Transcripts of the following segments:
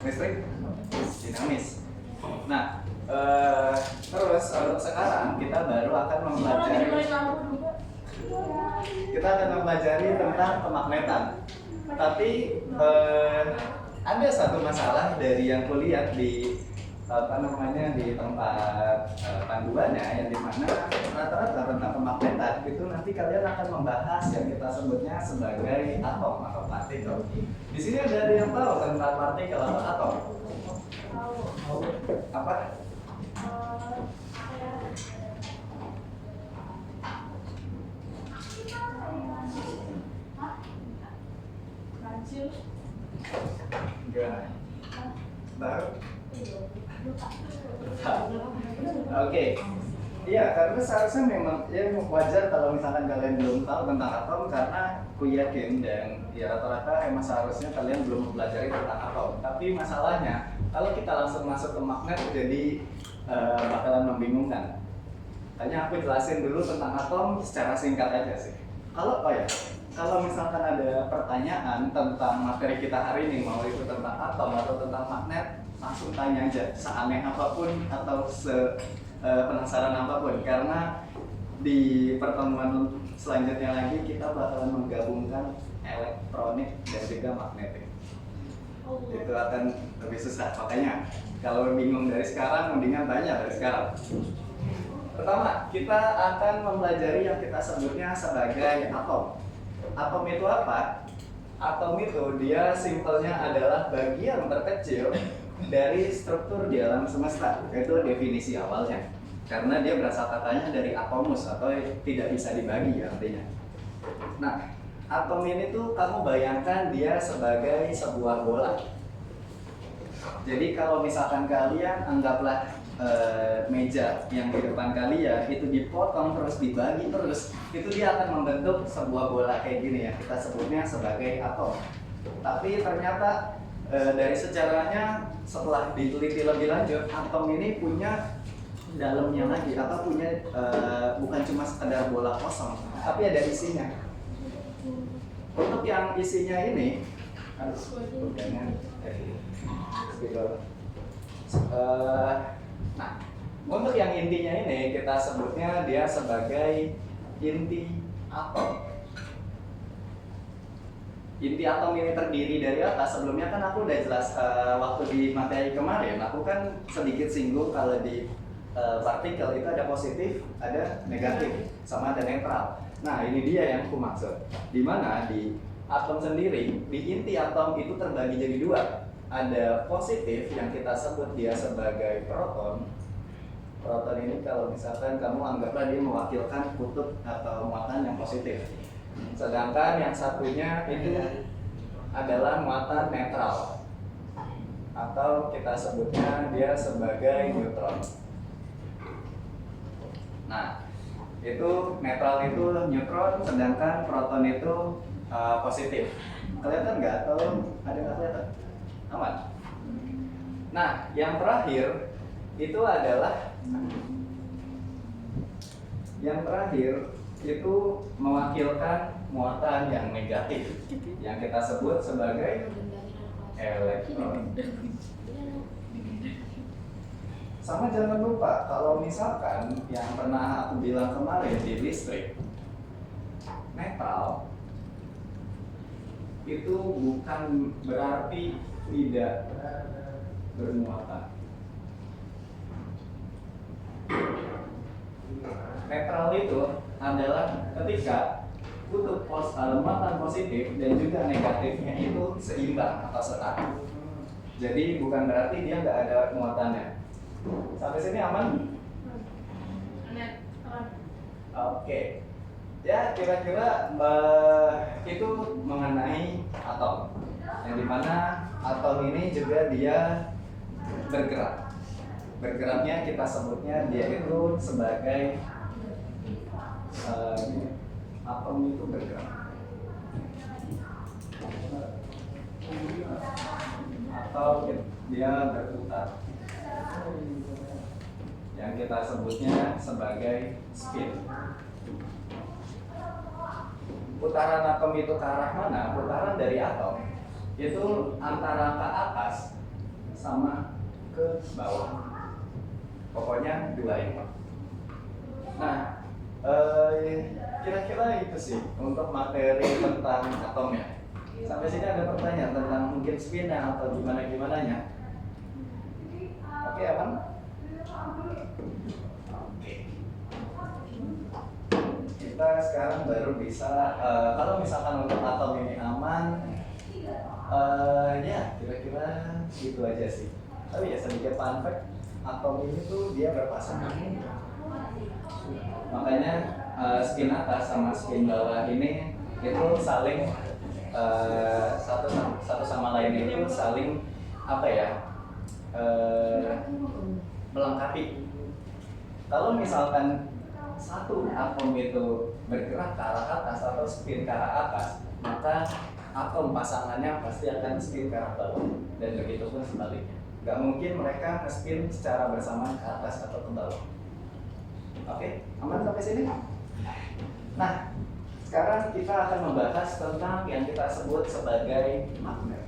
listrik dinamis. Nah, terus untuk sekarang kita baru akan mempelajari tentang pemagnetan. Tapi ada satu masalah dari yang kulihat di di tempat panduannya, yang dimana rata-rata tentang pemagnetan itu nanti kalian akan membahas yang kita sebutnya sebagai atom atau partikel. Di sini ada yang tahu tentang partikel atau atom? Apa? Enggak. Baru? Oke. Iya, karena seharusnya memang ya wajar kalau misalkan kalian belum tahu tentang atom, karena aku yakin dan ya rata-rata emang seharusnya kalian belum mempelajari tentang atom. Tapi masalahnya kalau kita langsung masuk ke magnet jadi bakalan membingungkan. Hanya aku jelasin dulu tentang atom secara singkat aja sih. Kalau misalkan ada pertanyaan tentang materi kita hari ini, mau itu tentang atom atau tentang magnet, langsung tanya aja, seaneh apapun atau penasaran apapun, karena di pertemuan selanjutnya lagi kita bakalan menggabungkan elektronik dan juga magnetik. Itu akan lebih susah, makanya kalau bingung dari sekarang, mendingan tanya dari sekarang. Pertama, kita akan mempelajari yang kita sebutnya sebagai atom. Atom itu apa? Atom itu dia simpelnya adalah bagian terkecil dari struktur di alam semesta. Itu definisi awalnya. Karena dia berasal katanya dari atomus atau tidak bisa dibagi artinya. Nah, atom ini tuh kamu bayangkan dia sebagai sebuah bola. Jadi kalau misalkan kalian anggaplah meja yang di depan kalian itu dipotong terus dibagi terus, itu dia akan membentuk sebuah bola kayak gini ya, kita sebutnya sebagai atom. Tapi ternyata dari sejarahnya setelah diteliti lebih lanjut, atom ini punya dalamnya lagi, atau punya bukan cuma sekedar bola kosong, tapi ada isinya. Untuk yang isinya ini, nah, untuk yang intinya ini kita sebutnya dia sebagai inti atom. Inti atom ini terdiri dari apa? Sebelumnya kan aku udah jelas waktu di materi kemarin, aku kan sedikit singgung kalau di partikel itu ada positif, ada negatif, sama ada netral. Nah, ini dia yang aku maksud. Dimana di atom sendiri, di inti atom itu terbagi jadi dua. Ada positif yang kita sebut dia sebagai proton. Proton ini kalau misalkan kamu anggaplah dia mewakilkan kutub atau muatan yang positif. Sedangkan yang satunya itu adalah muatan netral, atau kita sebutnya dia sebagai neutron. Nah, itu netral itu neutron, sedangkan proton itu positif. Kelihatan nggak? Atau ada nggak kelihatan? Aman. Nah, yang terakhir itu adalah mewakilkan muatan yang negatif, yang kita sebut sebagai elektron. Sama jangan lupa kalau misalkan yang pernah aku bilang kemarin di listrik, netral itu bukan berarti tidak bermuatan. Netral itu adalah ketika kutub muatan positif dan juga negatifnya itu seimbang atau setara. Jadi bukan berarti dia nggak ada muatannya. Sampai sini aman? Oke. Ya, kira-kira itu mengenai atom. Yang dimana atom ini juga dia bergerak. Bergeraknya kita sebutnya dia itu sebagai atom itu bergerak atau dia berputar, yang kita sebutnya sebagai spin. Putaran atom itu ke arah mana? Putaran dari atom itu antara ke atas sama ke bawah. Pokoknya dua ini. Nah, kira-kira itu sih untuk materi tentang atom ya. Sampai sini ada pertanyaan tentang mungkin spinnya atau gimana-gimananya. Oke, aman? Oke. Kita sekarang baru bisa, kalau misalkan untuk atom ini aman, ya kira-kira gitu aja sih. Tapi ya sedikit fun fact, atom ini tuh dia berpasangan. Makanya spin atas sama spin bawah ini itu saling satu sama lain itu saling apa ya, melengkapi. Kalau misalkan satu atom itu bergerak ke arah atas atau spin ke arah atas, maka atom pasangannya pasti akan spin ke arah bawah, dan begitu pun sebaliknya. Gak mungkin mereka nge-spin secara bersamaan ke atas atau ke bawah. Oke, aman sampai sini? Nah, sekarang kita akan membahas tentang yang kita sebut sebagai magnet.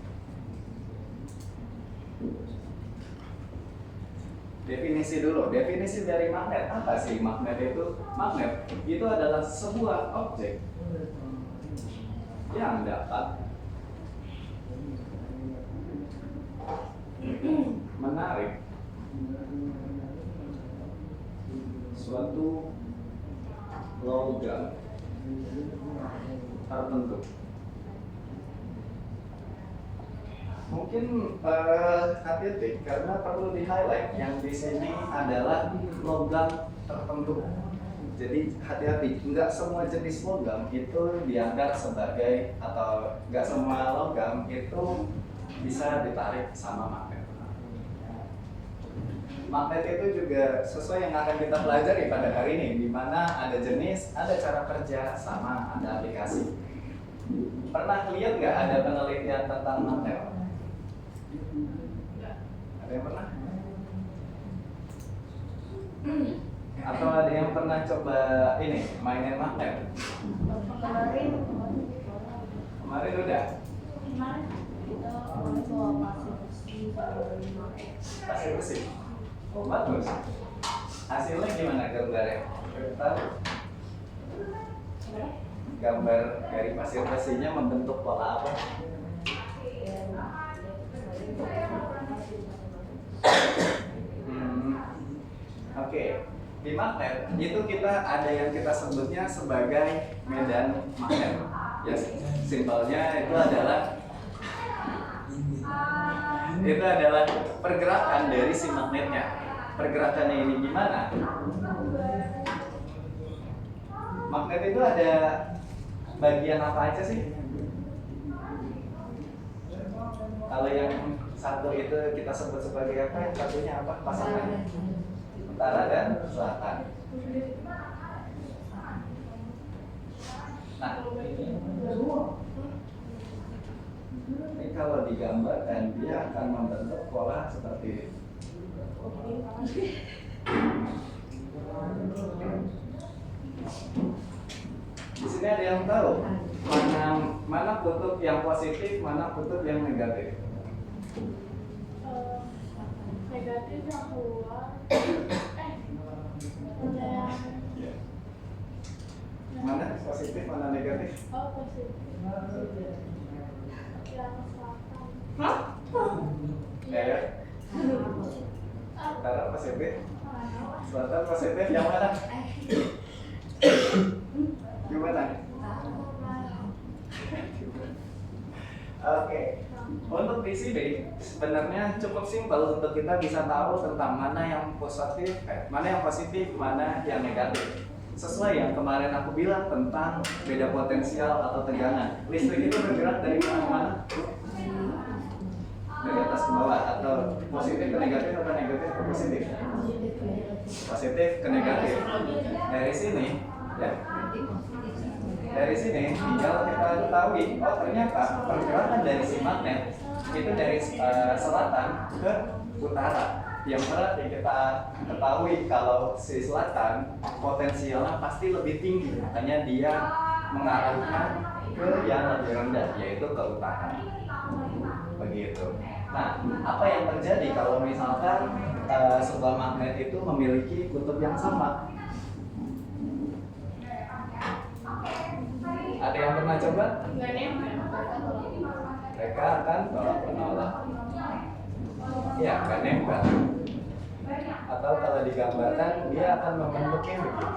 Definisi dulu, definisi dari magnet. Apa sih magnet itu? Magnet itu adalah sebuah objek yang dapat menarik suatu logam tertentu. Mungkin hati-hati karena perlu di highlight yang di sini adalah logam tertentu. Jadi hati-hati, nggak semua jenis logam itu dianggap sebagai, atau nggak semua logam itu bisa ditarik sama magnet. Magnet itu juga sesuai yang akan kita pelajari pada hari ini, di mana ada jenis, ada cara kerja, sama ada aplikasi. Pernah lihat nggak ada penelitian tentang magnet? Ada yang pernah? Atau ada yang pernah coba ini mainin magnet? Kemarin udah? Pasir besi. Oh, bagus. Hasilnya gimana gambarnya? Tahu? Gambar dari pasir besinya membentuk pola apa? Oke. Di magnet itu kita ada yang kita sebutnya sebagai medan magnet. Ya, simpelnya itu adalah pergerakan dari si magnetnya. Pergerakannya ini gimana? Magnet itu ada bagian apa aja sih? Kalau yang satu itu kita sebut sebagai apa? Yang satunya apa? Pasangannya? Utara dan selatan. Nah, ini kalau digambarkan dia akan membentuk pola seperti ini. Di sini ada yang tahu mana kutub yang positif, mana kutub yang negatif? Negatif yang keluar. Mana positif, mana negatif? Oh, positif. Yang selatan. Hah? Ya. Utara positif, selatan positif, yang mana? Gimana? Oke. Untuk di sini sebenarnya cukup simpel untuk kita bisa tahu tentang mana yang positif, mana yang negatif. Sesuai yang kemarin aku bilang tentang beda potensial atau tegangan. Listrik itu bergerak dari mana ke mana? Dari atas ke bawah, atau positif ke negatif atau negatif ke positif? Positif ke negatif. Dari sini, ya. Dari sini tinggal kita ketahui, oh ternyata pergerakan dari si magnet itu dari selatan ke utara. Yang berarti kita ketahui kalau si selatan potensialnya pasti lebih tinggi, makanya dia mengarahkan ke yang lebih rendah, yaitu ke utara. Begitu. Nah, apa yang terjadi kalau misalkan sebuah magnet itu memiliki kutub yang sama? Ada yang pernah coba? Nggak nempel. Mereka akan tolak menolak. Ya, nggak nempel. Atau kalau digambarkan, dia akan membentuknya begini.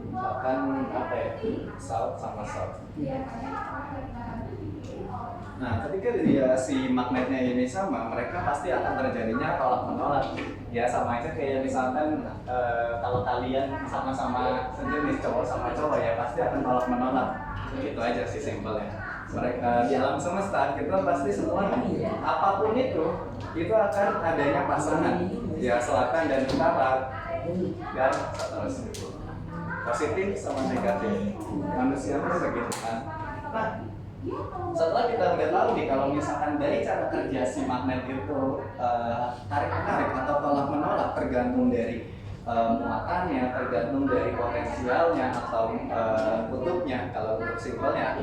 Misalkan apa ya? South sama south. Nah, ketika dia si magnetnya ini sama, mereka pasti akan terjadinya tolak menolak. Ya sama aja kayak misalkan kalau kalian sama-sama sejenis cowok sama cowok ya pasti akan tolak menolak. Gitu aja sih simpelnya. Mereka di alam semesta kita pasti semua apapun itu akan adanya pasangan ya selatan dan utara dan seterusnya. Positif sama negatif. Manusia itu begitu kan. Nah, setelah kita udah tahu nih kalau misalkan dari cara kerja si magnet itu tarik menarik atau tolak menolak tergantung dari muatannya, tergantung dari potensialnya atau kutubnya kalau untuk simpelnya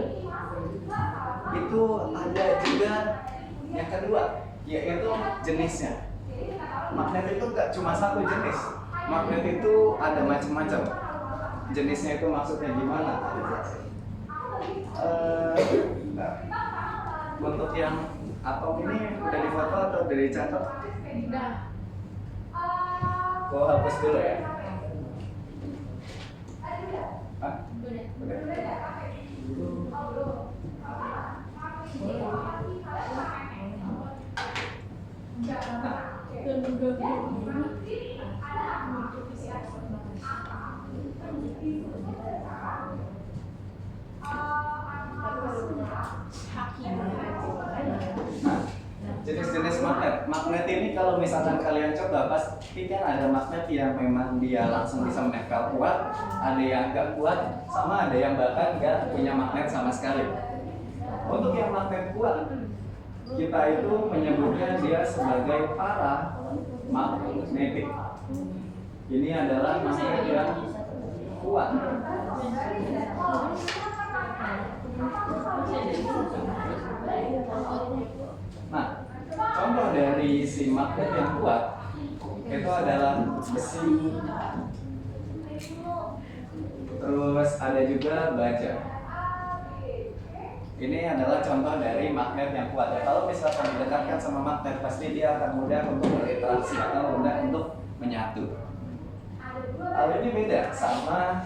itu ada juga yang kedua yaitu jenisnya. Magnet itu nggak cuma satu jenis, magnet itu ada macam-macam. Jenisnya itu maksudnya gimana? Untuk yang atom ini udah difoto atau udah dicatat? Udah. Gua hapus dulu ya. Hah? Udah. Udah. Nah, jenis-jenis magnet ini kalau misalkan kalian coba pasti kan ada magnet yang memang dia langsung bisa menempel kuat, ada yang nggak kuat, sama ada yang bahkan nggak punya magnet sama sekali. Untuk yang magnet kuat, kita itu menyebutnya dia sebagai paramagnetik. Ini adalah magnet yang kuat. Nah, contoh dari si magnet yang kuat itu adalah besi. Terus ada juga baja. Ini adalah contoh dari magnet yang kuat. Ya, kalau misalkan didekatkan sama magnet, pasti dia akan mudah untuk berinteraksi atau mudah untuk menyatu. Hal ini beda sama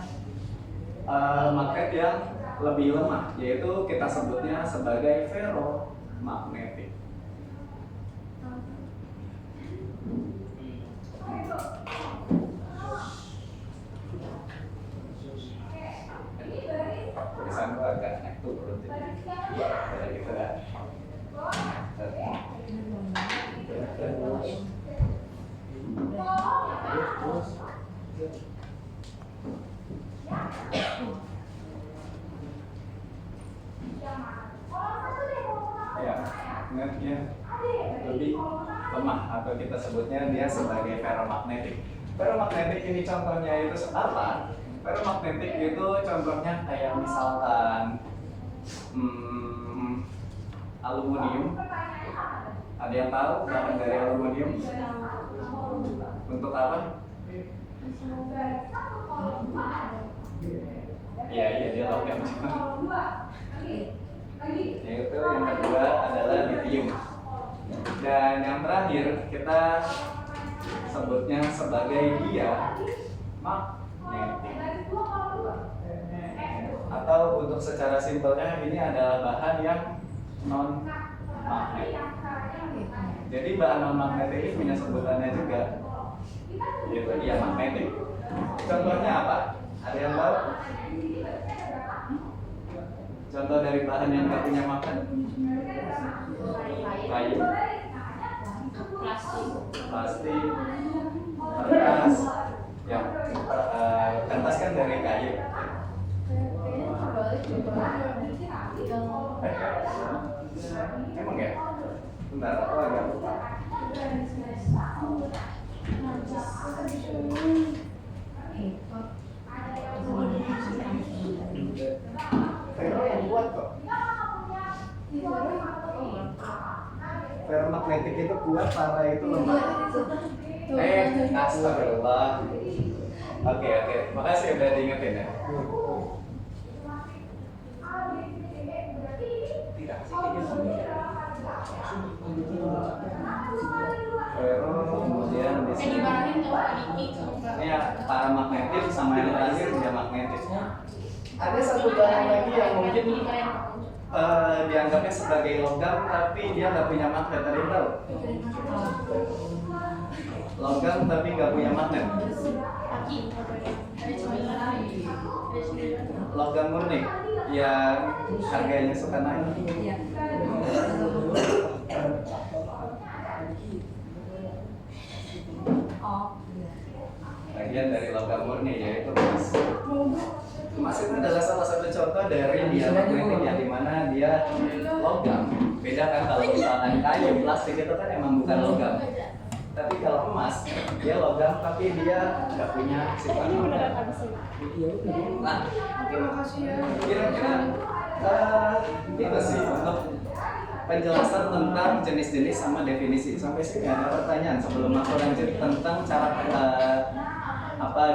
magnet yang lebih lemah, yaitu kita sebutnya sebagai ferromagnetik. Tulisan gua agak naik turun jadi gitu kan. Ya, magnetnya lebih lemah atau kita sebutnya dia sebagai ferromagnetik. Ferromagnetik ini contohnya itu apa? Ferromagnetik itu contohnya kayak misalkan aluminium. Ada yang tahu bahan dari aluminium? Untuk apa? Iya, dia logam. Yaitu yang kedua adalah lithium. Dan yang terakhir kita sebutnya sebagai diamagnetik. Atau untuk secara simpelnya ini adalah bahan yang non magnet. Jadi bahan non magnet ini punya sebutannya juga, yaitu diamagnetik. Contohnya apa? Ada yang tahu? Contoh dari bahan yang nggak punya magnet? Kayu, plastik, kertas. Ya, kertas kan dari kayu. Emang ya? Bentar, aku agak lupa. Ferro yang kuat kok. Ferromagnetik itu kuat, para itu lemah. Astagfirullah. Oke, makasih udah diingetin ya. Ferro kemudian di sini. Dimarahin tuh Adiki sama Ya, para magnetik sama yang terakhir dia magnetik. Ada satu bahan lagi yang mungkin dianggapnya sebagai logam tapi dia nggak punya magnet, ada yang tahu? Logam tapi nggak punya magnet. Logam murni yang harganya suka naik. Bagian dari logam murni yaitu emas. Emas itu adalah salah satu contoh dari diamagnetik yang dimana dia logam. Beda kan kalau misalkan kayu, plastik itu kan emang bukan logam. Tapi kalau emas, dia logam tapi dia nggak punya sifat magnet. Nah, terima kasih ya. kira-kira itu sih untuk penjelasan tentang jenis-jenis sama definisi. Sampai sini ada pertanyaan sebelum aku lanjut tentang cara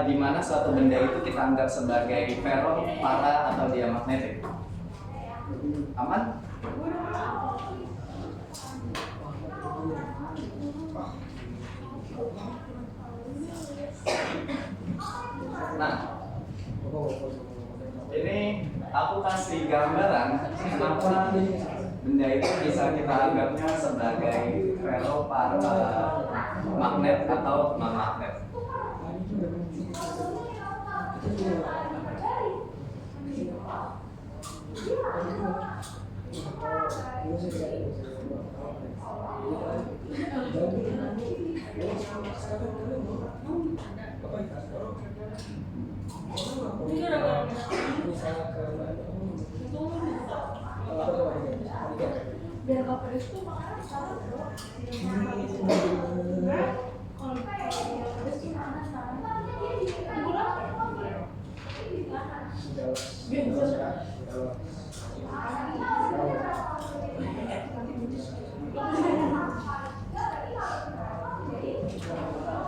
gimana suatu benda itu kita anggap sebagai ferro, para, atau diamagnetik. Aman? Nah, ini aku kasih gambaran kenapa benda itu bisa kita anggapnya sebagai ferro, para, magnet atau non magnet. Biar kapan itu makan salah bro.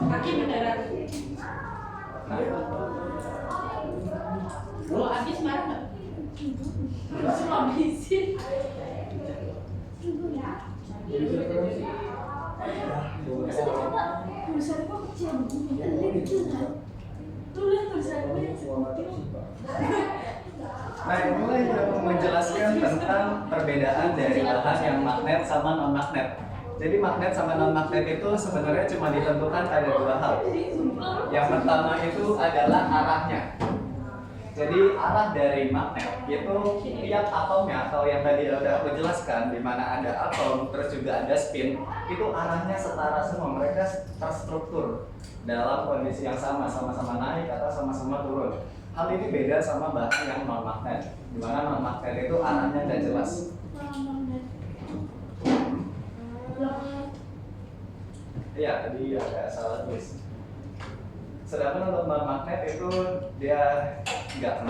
Kaki mendarat. Lo habis marah nggak? Langsung habisin. Tulisan kok kecil begini, tulisan gue yang Nah, mulai menjelaskan tentang perbedaan dari bahan yang magnet sama non magnet. Jadi magnet sama non magnet itu sebenarnya cuma ditentukan pada dua hal. Yang pertama itu adalah arahnya. Jadi arah dari magnet itu tiap atomnya atau yang tadi udah aku jelaskan di mana ada atom terus juga ada spin, itu arahnya setara semua, mereka terstruktur dalam kondisi yang sama-sama naik atau sama-sama turun. Hal ini beda sama bahan yang non magnet, di mana non magnet itu arahnya nggak jelas. Iya, tadi ada salah tulis. Sedangkan untuk non magnet itu dia nggak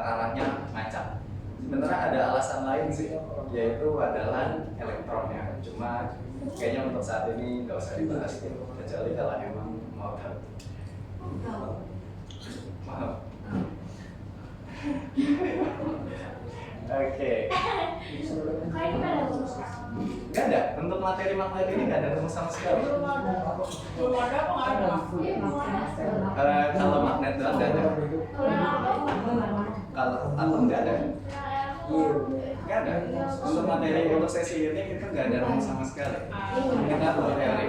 arahnya ngacak. Sebenarnya ada alasan lain sih, yaitu adalah elektronnya. Cuma kayaknya untuk saat ini nggak usah dibahas, kecuali kalau emang mau tahu. Maaf. Oke. Nggak ada. Untuk materi magnet ini nggak ada rumus sama sekali. belum ada apa nggak ada? Kalau magnet doang nggak ada. Kalau atom nggak ada. Nggak ada. Untuk materi untuk sesi ini kita nggak ada rumus sama sekali. Kita baru teori.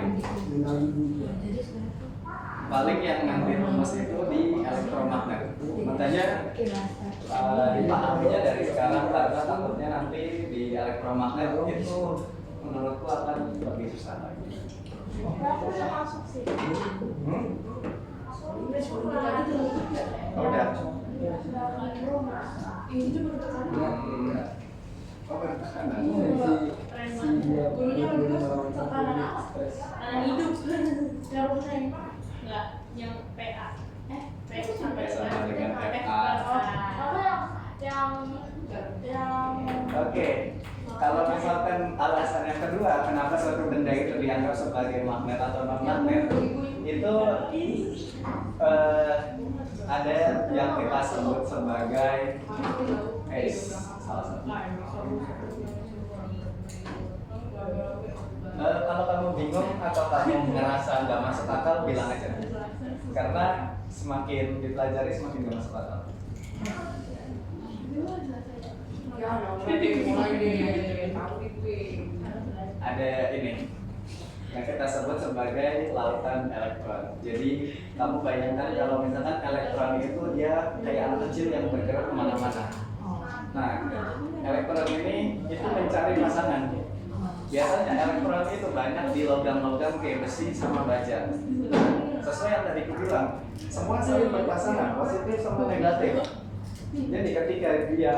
Paling yang nanti rumus itu di elektromagnet. Makanya dipahaminya dari sekarang karena takutnya nanti di elektromagnet itu menurutku akan lebih susah lagi. Oh, udah. Oh, bertekanan. Gurunya bagus, tekanan apa? Tekanan hidup. Yang rumusnya enggak, yang PA. P P sama dengan FA. Apa yang Oke, kalau misalkan alasan yang kedua kenapa suatu benda itu dianggap sebagai magnet atau non magnet, itu ada yang kita sebut sebagai salah satu. Kalau kamu bingung atau kamu ngerasa nggak masuk akal, bilang aja. Karena semakin dipelajari semakin nggak masuk akal. Ada ini yang kita sebut sebagai lautan elektron. Jadi kamu bayangkan kalau misalkan elektron itu dia kayak anak kecil yang bergerak kemana-mana. Nah, elektron ini itu mencari pasangan. Biasanya elektron itu banyak di logam-logam kayak besi sama baja. Sesuai yang tadi aku bilang, semua saling berpasangan, positif sama negatif. Jadi ketika dia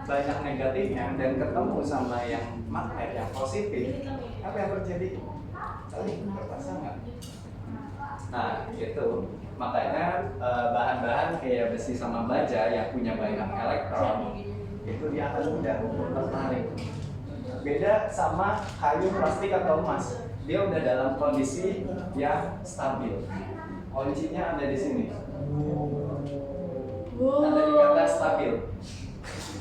banyak negatifnya dan ketemu sama yang magnet yang positif, apa yang terjadi? Saling berpasangan. Nah, itu makanya bahan-bahan kayak besi sama baja yang punya banyak elektron itu dia akan mudah tertarik. Beda sama kayu, plastik atau emas, dia udah dalam kondisi yang stabil. Kuncinya ada di sini. Ada di kata stabil.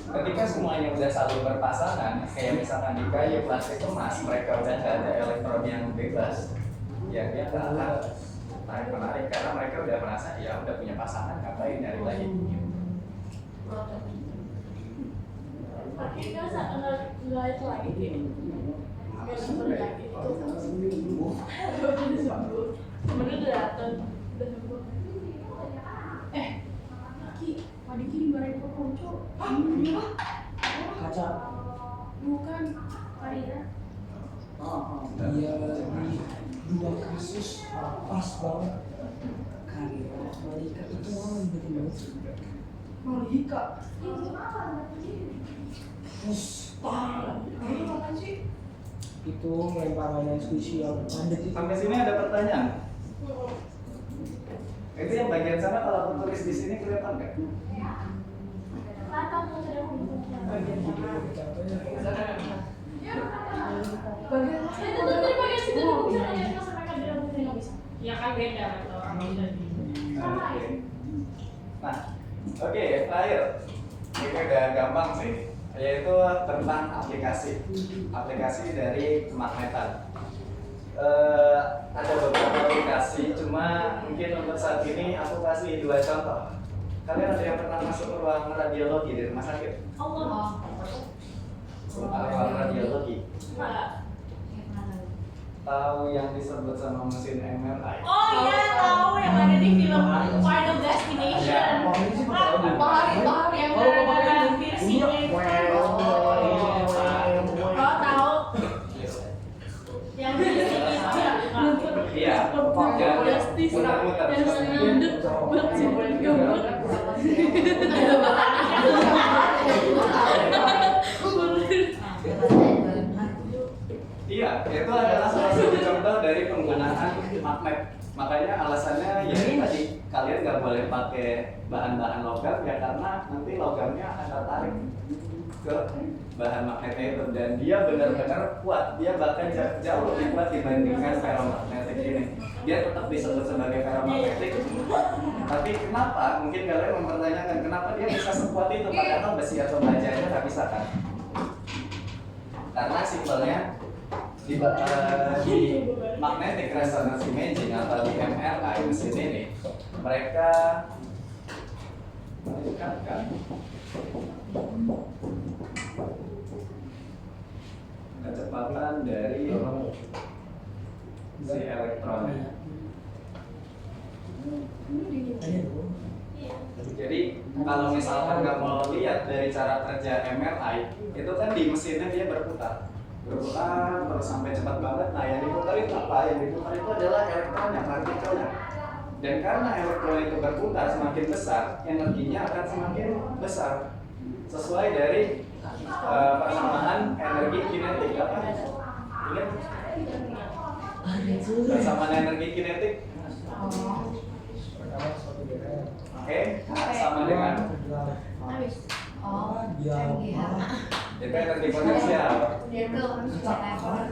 Ketika semuanya udah saling berpasangan, kayak misalkan di kayu, plastik, emas, mereka udah nggak ada elektron yang bebas, ya dia nggak akan tarik-menarik karena mereka udah merasa ya udah punya pasangan, ngapain nyari lagi. Akhirnya nggak itu lagi gitu. Nggak sembuh lagi itu sama sembuh. Sebenarnya udah datang, udah sembuh. Ki, Madiki dimarahin ke Ponco. Iya. Kaca. Bukan, Karina. Dia di dua kasus pas banget. Karina, Malika itu orang yang banget. Malika. Itu apa sih? Itu lempar mainan squishy yang padat itu. Sampai sini ada pertanyaan. Itu yang bagian sana kalau aku tulis di sini kelihatan nggak? Bagian itu tadi bagian situ aku bisa nanya sama mereka bilang nggak bisa. Ya kan beda kalau orang bisa di. Nah, oke, terakhir ini udah gampang sih, yaitu tentang aplikasi dari kemagnetan. Ada beberapa aplikasi, cuma mungkin untuk saat ini aku kasih 2 contoh. Kalian ada yang pernah masuk ke ruang radiologi di rumah sakit? Allah. Ruang radiologi. Tahu yang disebut sama mesin MRI? Oh iya tahu yang ada di film Final Destination. Bahar yang ada piercingnya itu. Oh tahu. Yang piercingnya itu. Iya. Muter-muter. Iya, itu adalah salah satu contoh dari penggunaan magnet. Makanya alasannya ya tadi kalian nggak boleh pakai bahan-bahan logam ya karena nanti logamnya akan tertarik ke bahan magnetnya itu dan dia benar-benar kuat. Dia bahkan jauh lebih kuat dibandingkan ferromagnetik ini. Dia tetap disebut sebagai ferromagnetik. Tapi kenapa? Mungkin kalian mempertanyakan kenapa dia bisa sekuat itu padahal besi atau bajanya nggak bisa kan? Karena simpelnya di magnetic resonance imaging atau di MRI mesin ini mereka meningkatkan kecepatan dari si elektronnya. Jadi kalau misalkan nggak mau lihat dari cara kerja MRI, itu kan di mesinnya dia berputar terus sampai cepat banget. Nah yang diputar itu apa? Yang diputar itu adalah elektronnya, partikelnya. Dan karena elektron itu berputar semakin besar, energinya akan semakin besar sesuai dari persamaan energi kinetik apa? Persamaan energi kinetik. Pertama suatu daerah. Oke, sama dengan itu energi potensial. Ditambah salah.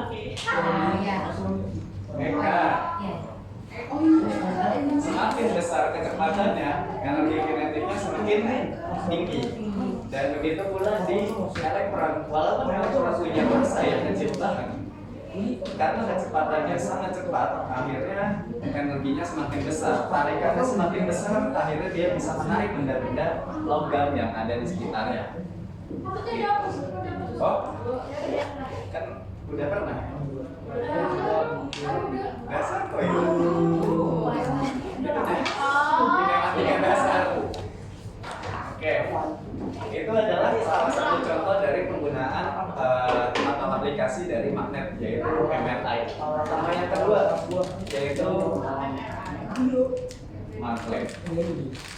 Oke. Semakin besar kecepatannya, energi kinetiknya semakin tinggi. Dan begitu pula di elektron, walaupun elektron punya massa yang kecil banget, karena kecepatannya sangat cepat, akhirnya energinya semakin besar. Tarikannya semakin besar, akhirnya dia bisa menarik benda-benda logam yang ada di sekitarnya. Oh, kan udah pernah. Dasar kok itu. Kinematika dasar. Oke, itu adalah salah satu contoh dari penggunaan atau aplikasi dari magnet, yaitu MRI. Sama yang kedua, yaitu magnet.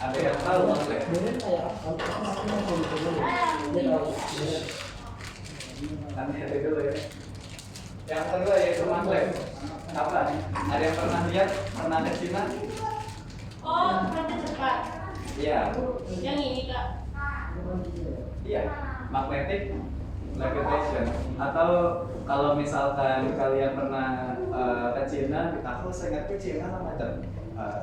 Ada yang tahu magnet? Nanti ada dulu ya. Yang kedua yaitu magnet. Apa? Ada yang pernah lihat? Pernah ke Cina? Oh, kereta cepat. Iya. Yang ini kak. Iya, magnetic levitation. Atau kalau misalkan kalian pernah ke Cina, aku seingatku Cina sama macam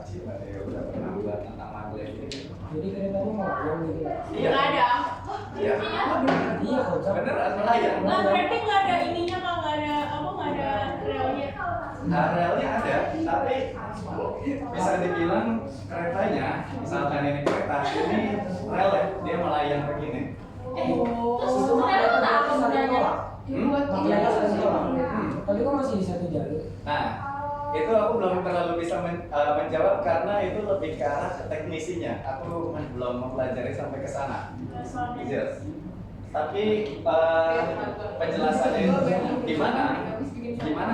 Cina ya udah pernah buat tentang magnet ini. Jadi keretanya melayang gitu ya? Iya. Nggak ada. Iya. Iya, kocak. Beneran melayang. Nggak berarti nggak ada ininya kak, nggak ada apa, nggak ada relnya. Nah, relnya ada, tapi bisa dibilang keretanya, misalkan ini kereta, ini rel ya, dia melayang begini. Terus rel itu apa sebenarnya? Makanya saya sekolah. Tapi kok masih di satu jalur? Nah, itu aku belum terlalu bisa menjawab karena itu lebih ke arah teknisinya. Aku belum mempelajari sampai ke sana. Yes. Tapi penjelasannya itu gimana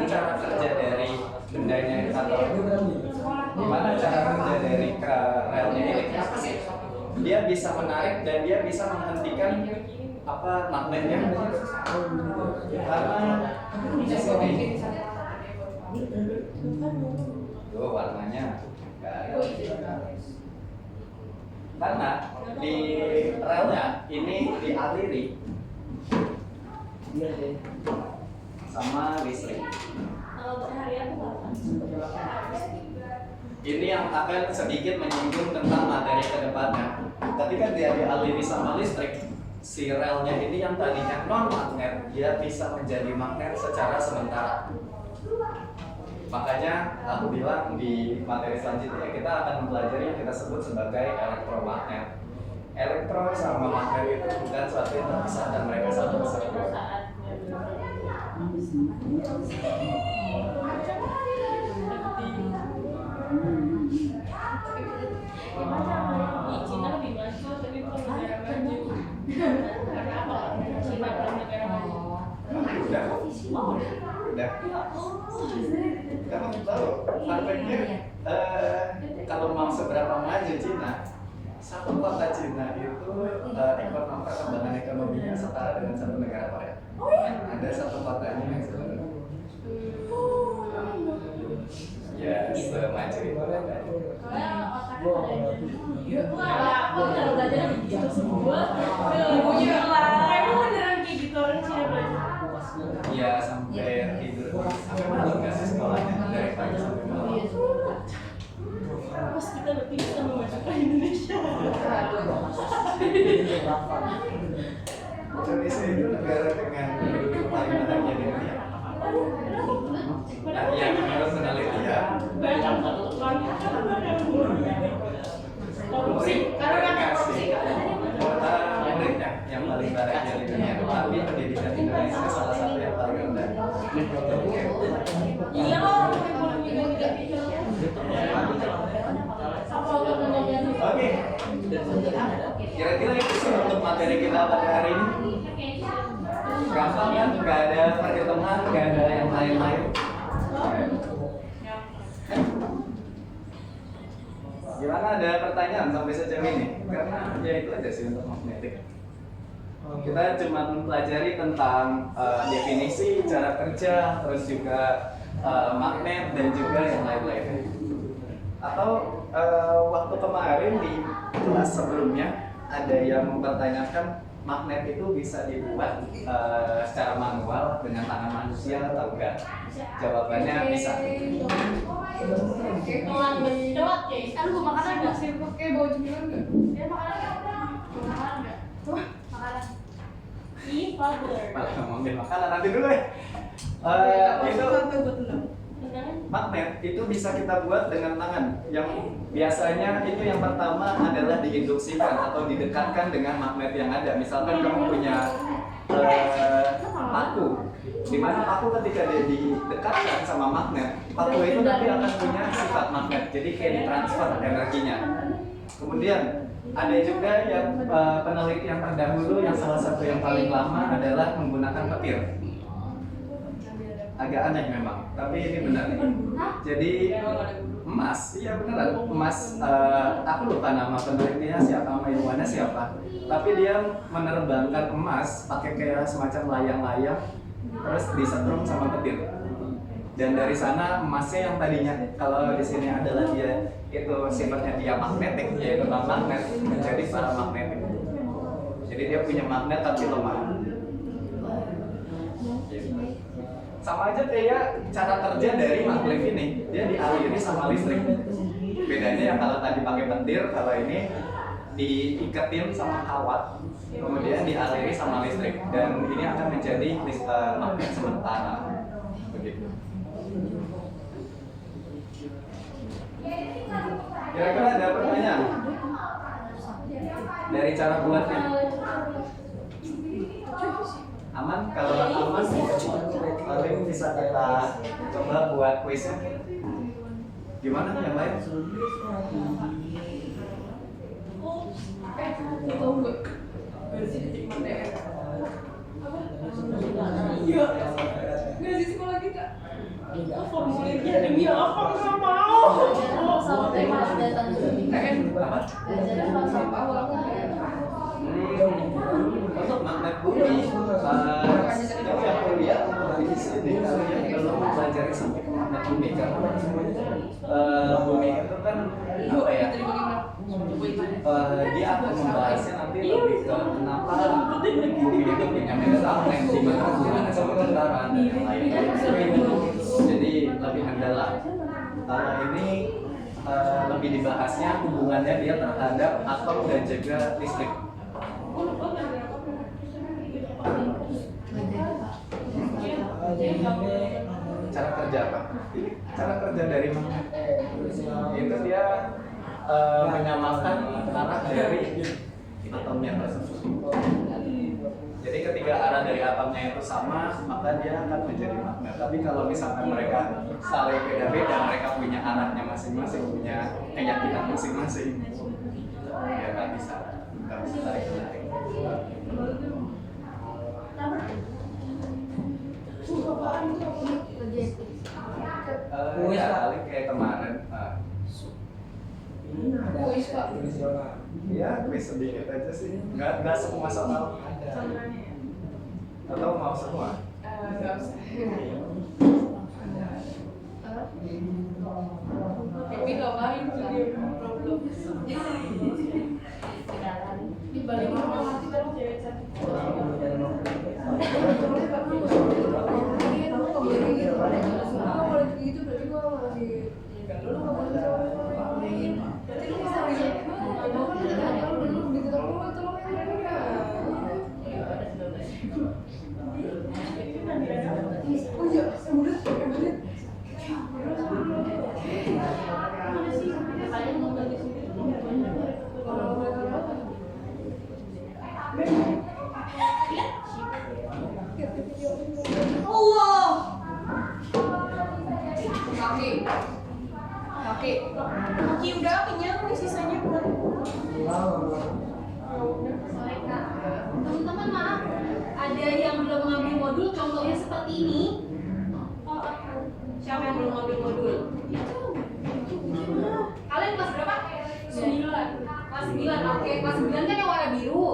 cara kerja dari bendanya atau gimana cara kerja dari relnya ini? Dia bisa menarik dan dia bisa menghentikan magnetnya karena di sini tuh warnanya karena di relnya ini dialiri sama listrik. Kalau berharian tuh apa? Ini yang akan sedikit menyinggung tentang materi ke depannya. Ketika dia dialiri sama listrik, si relnya ini yang tadinya non magnet, dia bisa menjadi magnet secara sementara. Makanya aku bilang di materi selanjutnya kita akan mempelajari yang kita sebut sebagai elektromagnet. Elektron sama magnet itu bukan suatu yang terpisah dan mereka satu kesatuan. Di Cina lebih maju, tapi bukan negara maju. Karena apa? Cina bukan negara maju. Udah. Kamu tahu, faktornya kalau mau seberapa maju Cina, satu kota Cina itu ekonomi perkembangan ekonominya setara dengan satu negara Korea. Ada satu kotanya yang sebenarnya. Ya, semacam itu. Soalnya otaknya ada di aku cara belajarnya begitu semua. Ibunya lah, kamu beneran kayak gitu orang Cina belajar. Iya, sampai tidur sampai malam nggak sih sekolahnya dari pagi sampai malam. Pas kita lebih bisa memajukan Indonesia. Indonesia itu negara dengan penduduk paling banyak di dunia. Nah, yang menurut penelitian Banyak korupsi, karena kan korupsi. kota muridnya yang paling banyak di dunia, tapi pendidikan Indonesia salah satu yang paling rendah. Iya loh, juga gitu. Oke, kira-kira itu sih untuk materi kita pada hari ini. Gampang kan? Nggak ada perhitungan, nggak ada yang lain-lain. Gimana, ada pertanyaan sampai sejauh ini? Karena ya itu aja sih untuk magnetik. Kita cuma mempelajari tentang definisi, cara kerja, terus juga magnet dan juga yang lain-lainnya. Atau waktu kemarin di kelas sebelumnya ada yang mempertanyakan magnet itu bisa dibuat secara manual dengan tangan manusia atau enggak? Jawabannya bisa. Pelan bedot ya. Aduh, gua makanan enggak sih? Kayak bau cemilan nggak? Dia makanan enggak? Makanan enggak? Makanan. Ih, father. Malah ngomongin makanan nanti dulu ya. Itu magnet itu bisa kita buat dengan tangan. Yang biasanya itu yang pertama adalah diinduksikan atau didekatkan dengan magnet yang ada. Misalkan kamu punya paku, di mana paku ketika dia didekatkan sama magnet, paku itu nanti akan punya sifat magnet. Jadi kayak ditransfer energinya. Kemudian ada juga yang penelitian terdahulu yang salah satu yang paling lama adalah menggunakan petir. Agak aneh memang, tapi ini benar. Jadi emas, iya beneran emas. Aku lupa nama penelitinya siapa, nama ilmuwannya siapa. Tapi dia menerbangkan emas pakai kayak semacam layang-layang, terus disetrum sama petir. Dan dari sana emasnya yang tadinya kalau di sini adalah dia itu sifatnya dia magnetik, yaitu magnet menjadi paramagnetik. Jadi dia punya magnet tapi lemah. Sama aja kayak cara kerja dari magnet ini, dia dialiri sama listrik. Bedanya yang kalau tadi pakai petir, kalau ini diiketin sama kawat, kemudian dialiri sama listrik, dan ini akan menjadi magnet sementara. Begitu. Kira-kira ada pertanyaan dari cara buatnya? Aman? Kalau aman, paling bisa kita coba buat kuisnya. Gimana yang lain? Tahu nggak? Versi titik materi. Iya. Nggak sih sekolah kita. Formulirnya demi apa nggak mau? Sampai malah datang ke sini. Apa? Belajarnya pas sampai awal Untuk magnet bumi, yang aku lihat di sini kalian belum mempelajari sampai ke magnet bumi karena bumi itu kan apa ya? Dia akan membahasnya nanti lebih ke kenapa bumi itu punya magnet, di mana hubungannya sama tentara dan yang lain-lain. Jadi lebih mendalam. Kalau ini lebih dibahasnya hubungannya dia terhadap atom dan juga listrik. Cara kerja apa? Cara kerja dari magnet itu dia menyamakan arah dari atomnya tersebut. Jadi ketika arah dari atomnya itu sama, maka dia akan menjadi magnet. Tapi kalau misalkan mereka saling beda-beda, mereka punya arahnya masing-masing, punya keyakinan masing-masing, ya nggak bisa tarik-tarik. Ya kali kayak kemarin. Kuis Pak. Ya, kuis sedikit aja sih. Nggak semua soal. Atau mau semua? Nggak usah. Tapi ngapain tuh dia problem? Di balik rumah mati kan cewek cantik. Kaki udah kenyang nih sisanya buat. Teman-teman maaf, ada yang belum ngambil modul contohnya seperti ini. Siapa yang belum ngambil modul? Kalian kelas berapa? 9. Kelas 9, oke. Kelas 9 kan yang warna biru.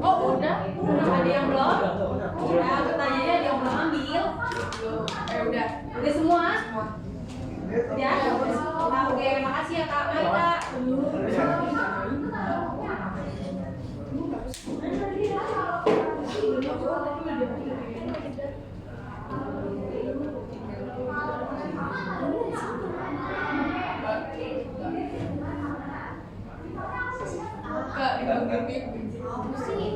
Oh udah ada yang belum? Udah, pertanyaannya ada yang belum ambil. Udah semua? Ya, oke, makasih ya Kak Maita. Kak, ini Apa sih?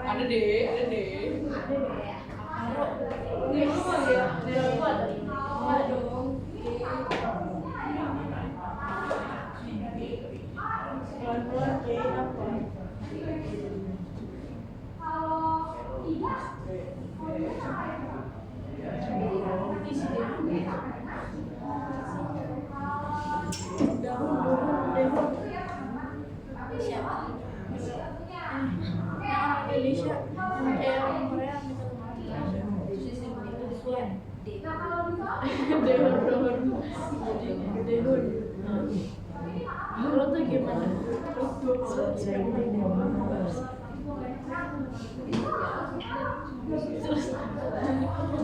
ada deh. Siapa? Yang orang Indonesia, orang Korea Dehun. Lo tuh gimana? Terus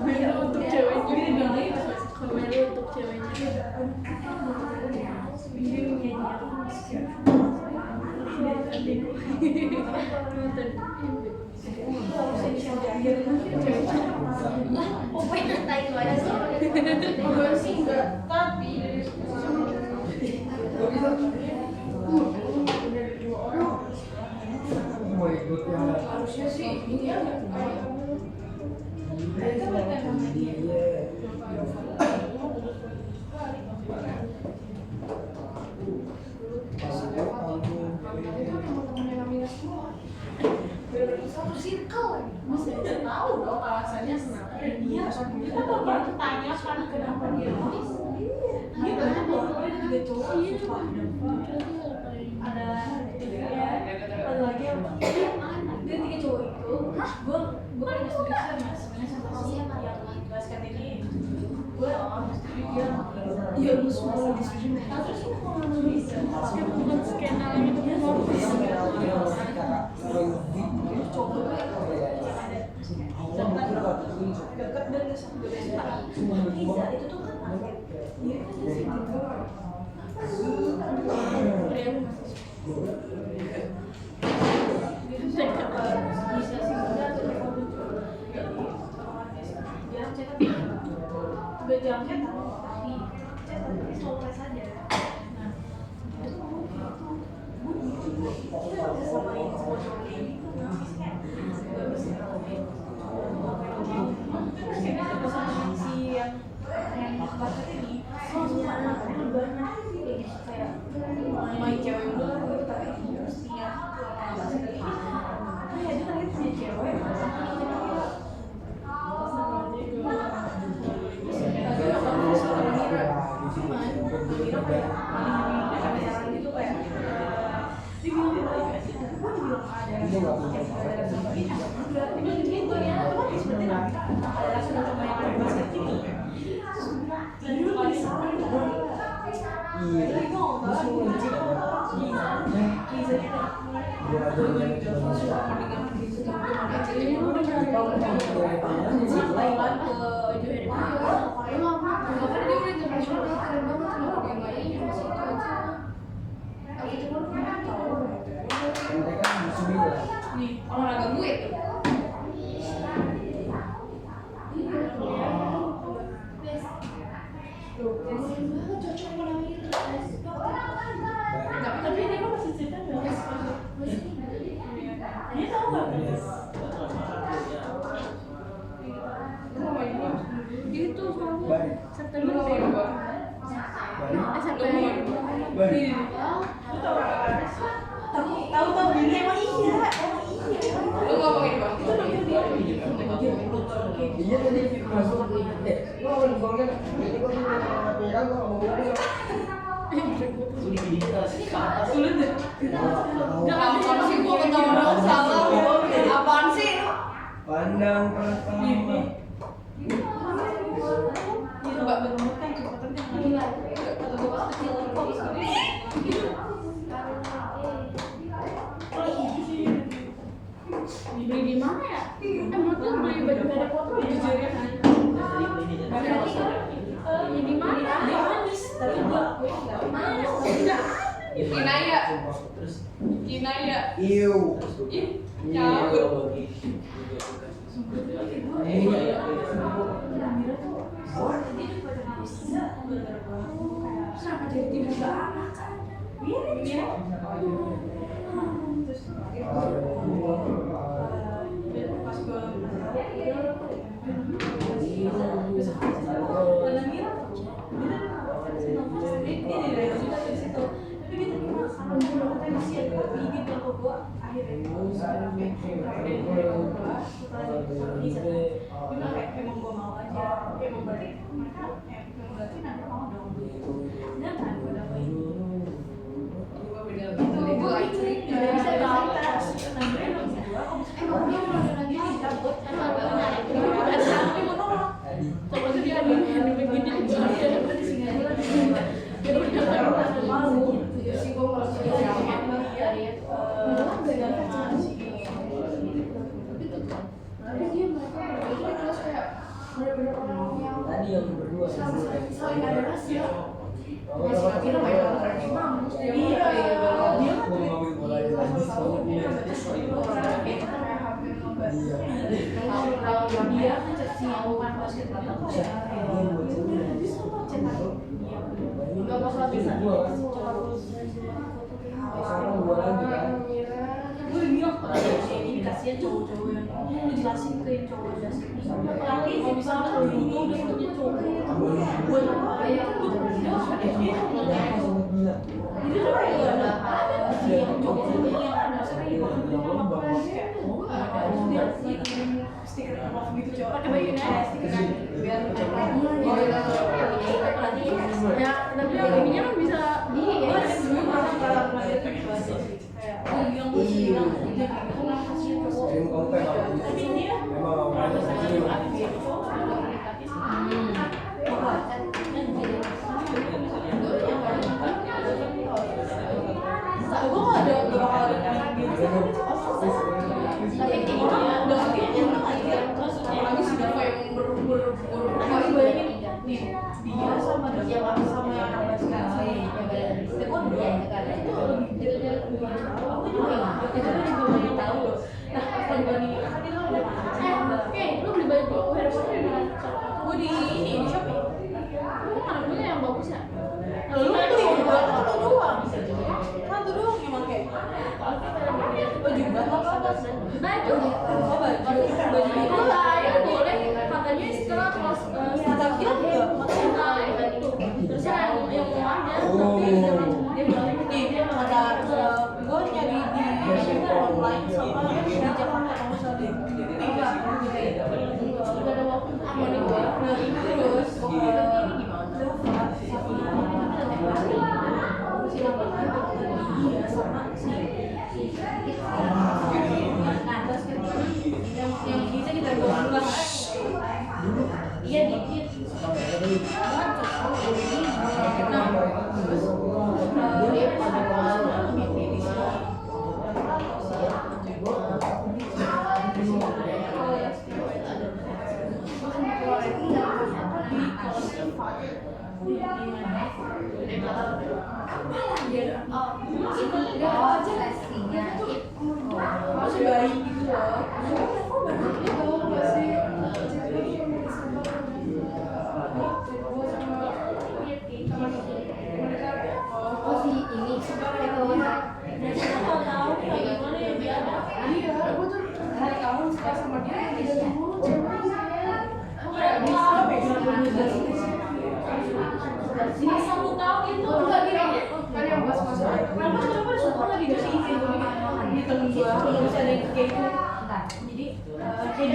Melo untuk ceweknya, Melo untuk ceweknya. Pokoknya tai itu aja sih enggak, tapi Harusnya sih ini ya satu circle. Masa udah tahu dong alasannya kenapa dia kita tuh baru tanya kan kenapa dia nulis. Dia banyak banget juga cowok ada lagi apa? Dia tiga cowok itu, gue kan setuju mas, sebenarnya sama siapa yang jelaskan ini, gue dia iya lu semua disetujui. Terus lu mau nulis, bukan skena itu dekat dan Riza itu tuh kan dia kan di situ bisa sih udah jarang cetak tapi cetak selalu press aja. Nah kita bisa samain semua cowok kayak gitu nggak bisa terus kita bisa sama si yang bakat ini semua anak-anak banyak kayak main cewek dulu gitu tapi setia ya dia tadi punya cewek nih olahraga gue tuh. Tapi dia kan masih cerita nggak? Dia tahu nggak? Itu September tahu ini emang iya. Lu ngomongin bang Iya tadi masuk gua mau ngomongin ini gua bilang gua ngomongin sulit deh. Apaan sih gua ketawa orang salah? Apaan sih? pandang pertama Itu mbak Inaya. Terus Inaya. iu. Ih, cabut. Kenapa jadi tiba-tiba anak kan? Iya. Terus pas gue emang gue mau aja, emang berarti mereka emang berarti nanti mau dong. Nah kan gue dapat itu bisa tahu kan emang dia mau lagi dicabut tapi menolak coba tuh dia ada begini dia di sini aja dia udah malu si gue mau si dia dengan si tapi dia mereka terus kayak bener-bener orang yang Tadi yang berdua saling ada rahasia. Oh, Masih lagi namanya orang Ferdi Mamus. Iya, dia kan mau ngambil bola aja lagi soalnya kalau dia ngecek si bukan basket kok ya. Enggak masalah bisa. sekarang gua lagi kan Gue bilang ini kasihan cowok-cowok yang lu jelasin ke yang cowok jelasin. Apalagi kalau misalnya kalau itu udah punya cowok buat apa ya? Jadi tuh kayak ada si yang cowok yang maksudnya ini apa kayak dia stiker love gitu cowok pakai bajunya stiker biar ya tapi yang ininya kan bisa di yang bilang Kirim konten tapi dia memang awalnya kecil gue gak ada bakal ada gitu tapi intinya apalagi si Dava yang apalagi bayangin nih dia sama Dava sama yang anak sekarang itu kan itu lebih aku juga banyak tahu loh nah pas dibandingin kan itu ada lu beli baju Harry Potter di mana? Gue di Shopee lu mana punya yang bagus ya? Lu tuh yang buat satu doang emang kayak baju apa baju itu lah ya boleh katanya setelah kelas kata kita enggak makanya itu terus yang mau ada tapi dia bilang nih ada gue nyari di online sama di Jakarta kamu salah enggak ada waktu mau nih gue terus yang bisa kita buat iya dikit masih bayi gitu loh oh si ini tahu gimana ya dia ada iya aku tuh hari kamu suka sama dia dia dulu ceweknya sini satu tahun itu enggak dia kan yang pas kenapa coba suka lagi dari ini di temen gua kalau bisa ada yang kayak gitu jadi kayak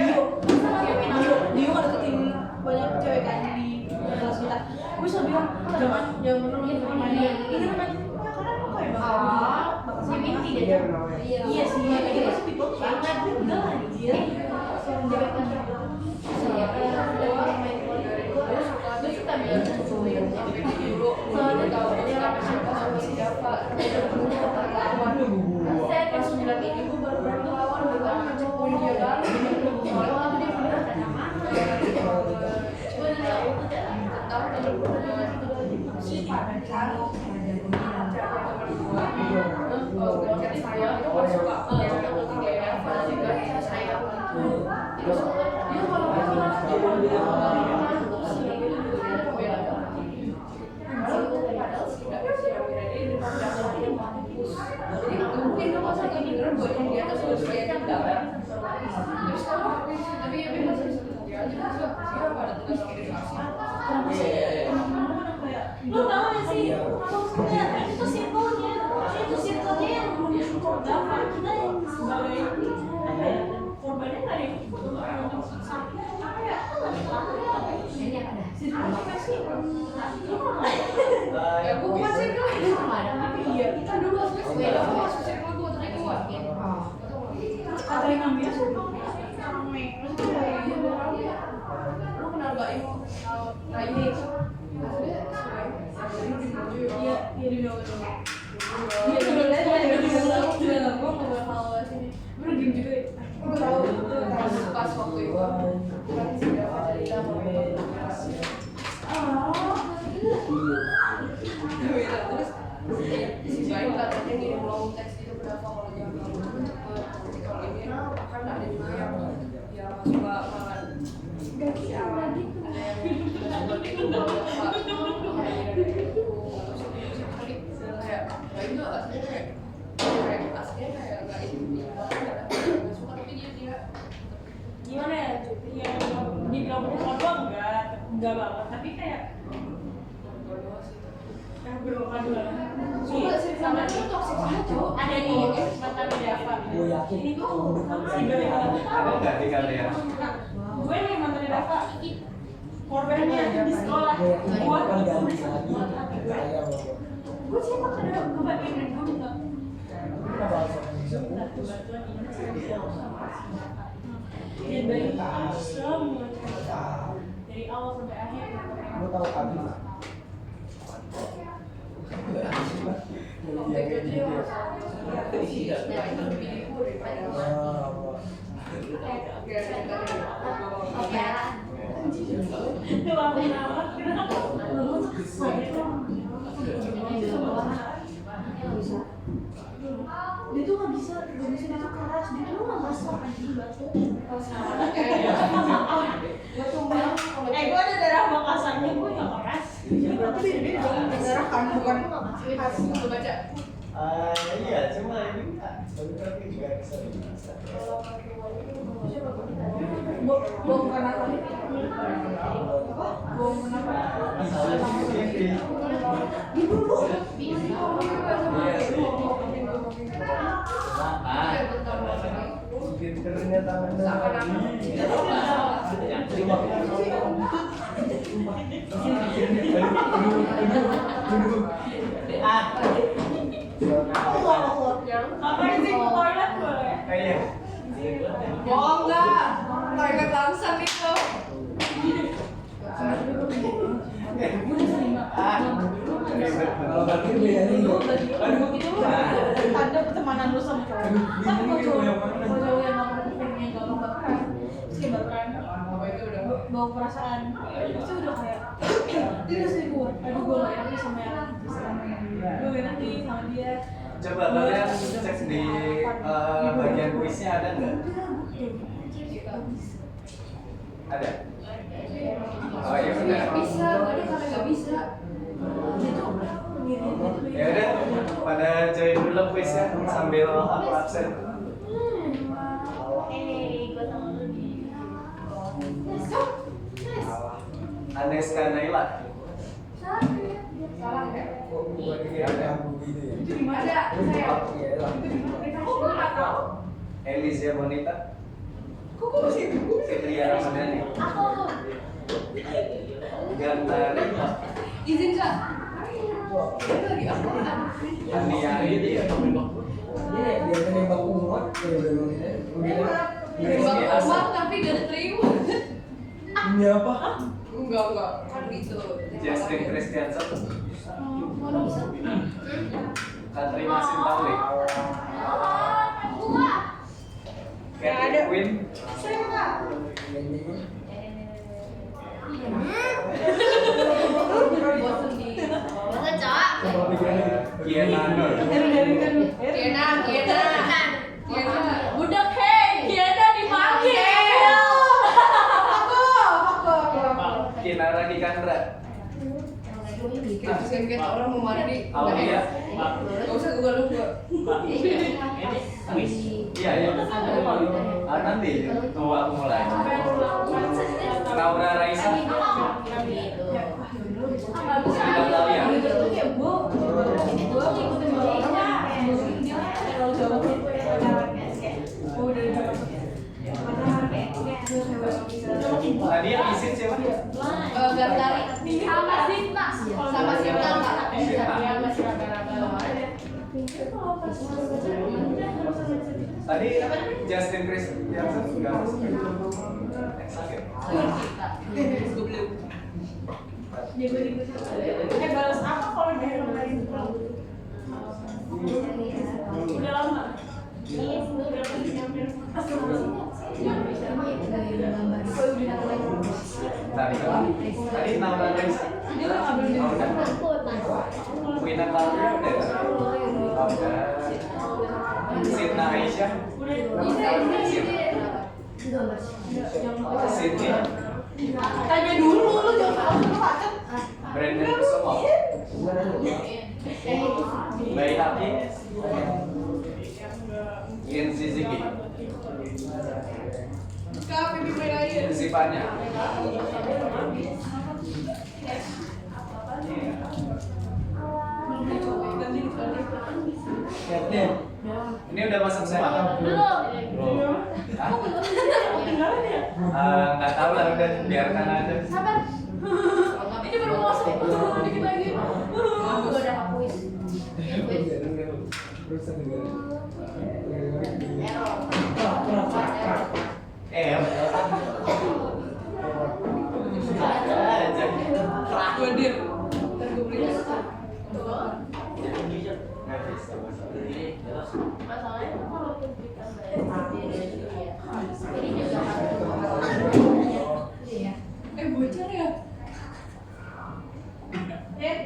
Dio kan deketin banyak cewek kan di kelas kita gue bisa bilang jangan menurut dia ini namanya karena lo kayak bakal sama inti deh iya sih kayak gitu sih people change enggak lah dia gue suka bilang dulu soalnya tau dia suka sama si Dava saya pas 9 ini gue baru berantem lawan bukan ngecepuin dia banget soalnya waktu dia bilang ada mana cuma dia tahu kalau gue si pada calo Kalau kayak sayang itu nggak suka kayak sayang itu dia kalau jadi mungkin dong masa kayak beneran buat yang di atas terus dia kan enggak kan terus kalau tapi ya memang bisa dia aja dia pada tugas organisasi Lo tau gak sih? Maksudnya itu simpelnya yang menggunakan korban kita yang sebagai apa ya? Korbannya nggak ada yang ikut sakit apa ya? Ini apa dah? Apa sih? ya gue masih tapi iya kita dulu sepeda gue masuk circle gue ternyata gue Kata yang ngambil rame. lu kenal gak ini nah ini Iya, iya di bawah dulu. iya dulu lah gue nggak bakal sini lu diem juga ya gue tahu pas waktu itu kan siapa cerita terus si Bayu katanya ngirim long text itu berapa kalau jam kalau ini kan ada juga yang ya suka makan gak ada yang suka kayak Bayu tuh aslinya kayak gak ini gak suka tapi dia Gimana ya? Ya dibilang berdoa enggak banget, tapi kayak berdoa dulu. suka sih sama dia toksik banget tuh Ada nih mantan Dava. Gue yakin Ini tuh si Ada nggak di kalian? gue nih mantan Dava. Korbannya di sekolah. gue yakin Gue kan ganti lagi saya mau gue siapa ada kebagian dan gue enggak. kenapa harus bisa putus Dan bayi semua dari awal sampai akhir. gue tahu Abi Dia tuh nggak bisa itu keras, dia tuh nggak masuk anjing batu. Gue ada darah Makassarnya, gue nggak keras. tapi beda-beda dong darah kan bukan khas lu baca Iya, cuma ini enggak. Tapi juga bisa dimasak. bom kenapa bom kenapa Pinternya tangan Ngapain sih ke toilet boleh? Kayak bohong nggak toilet langsung itu kalau parkir bedanya Tanda pertemanan lu sama cowok. Tapi kalau cowok yang ngomong pengen gak mau bahkan, terus kayak bahkan bawa perasaan, itu udah kayak dia udah selingkuh. Aduh gue gak enak nih sama yang gue gak enak nih sama dia. coba kalian cek di bagian kuisnya ada nggak? Ada. Oh iya benar. bisa tadi karena nggak bisa Ya udah, pada join dulu kuisnya sambil aku absen. Aneska Naila. salah ya ada gitu ya itu di mana saya kok gue nggak tahu Elizia Bonita. kok gue masih Fitria Ramadhani. Gantari. izin kak itu lagi apa Ani Ari dia. dia kan nembak umat ya udah nembak uang tapi gak diterima ini apa enggak kan gitu Justin Christiansen. Katri Masintauli. Catherine Quinn. bosan di Banget, Cak. Kiana Nur. Kiana. Budak hei, Kiana dipanggil. Kinara Kikandra. Kita orang mau mandi. Aulia. Gak usah Google gua. Iya ya. Nanti tunggu aku mulai. Laura Raisa. Tidak tahu ya. Tadi yang izin siapa? Gantari. Sama Sinta. Sama Sinta enggak? Iya, masih raba-raba. Tadi Justin Chris Jansen enggak masuk. Sakit. Balas apa kalau dia lain? Udah lama. Tadi Laura Raisa. Wina Claudia udah. Sina Aisyah. Sydney. Tanya dulu lu jangan macet. Brandon Kusumo. Bayi Hati. Ian Ziziki. Kak, pipi main aja. Sifatnya. Captain. Ini udah masuk semua? Belum. Hah? Ketinggalan ya? Nggak tahu lah, udah biarkan aja. Sabar. Ini baru masuk. Dikit lagi. Udah kuis. Ada aja. Gua diam. Ntar gua beli. Nggak bisa, Masalahnya kalau kita Bocor ya?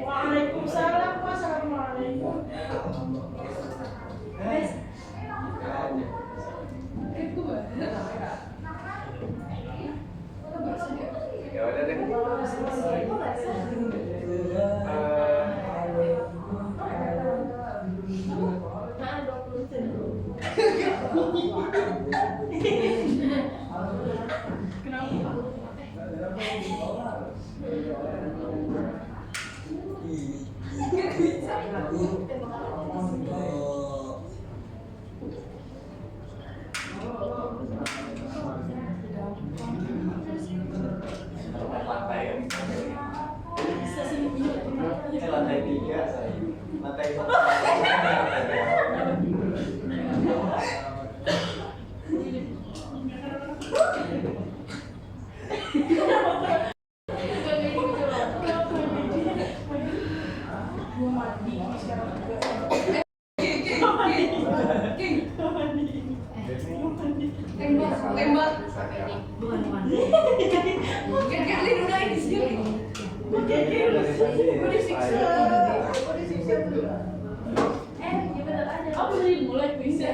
Waalaikumsalam, wassalamualaikum. Itu banget. Ya udah deh. Lantai 3 saya. Lantai Tembak. Gerlin udah ini sih. Aku jadi mulai bisa.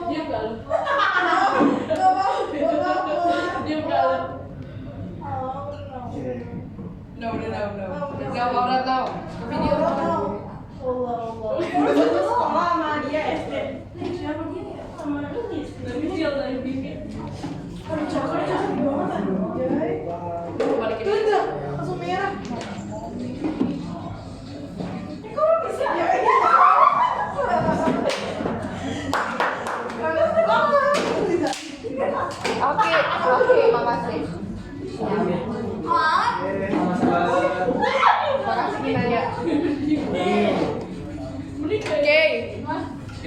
Dia galau. Dia galau. No. Gak mau udah tahu. Video Sekolah sama dia SD. Siapa dia ya? Sama ini. Dari kecil dari bikin. Aduh, cakep banget. balikin. Tuh, langsung merah. Kok bisa? Ya, ini. Oke, makasih. Makasih Kinaya. Oke.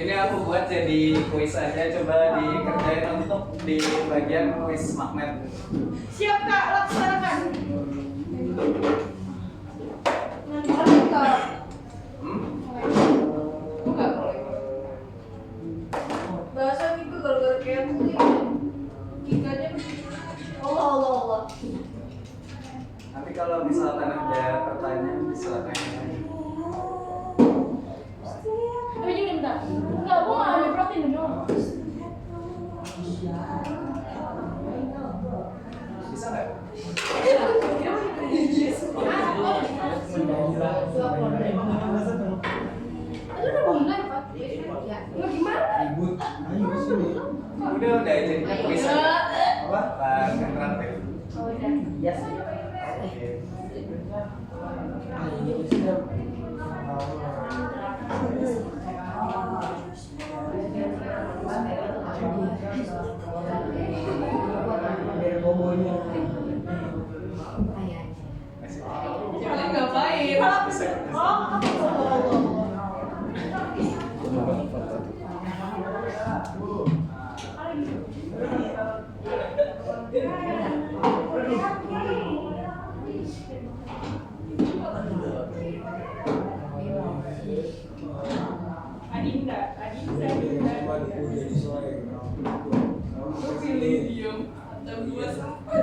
Ini aku buat jadi kuis aja, coba dikerjain untuk di bagian kuis magnet. Siap Kak, laksanakan. Hmm? Buka kalau kayak giganya Allah. Nanti kalau misalkan ada pertanyaan bisa tanya. Tapi juga bentar. Enggak, gua nggak ambil protein dong. Bisa nggak? Itu udah mulai, Pak. Lu gimana? Ribut. Ayo sini. Udah jadi bisa. Apa? Interaktif. Oh, udah. Yes. Oke. Ah, ini isinya. Biar bobonya. Jangan ngapain? Jadi sore. Lu pilih diem atau gua sampai?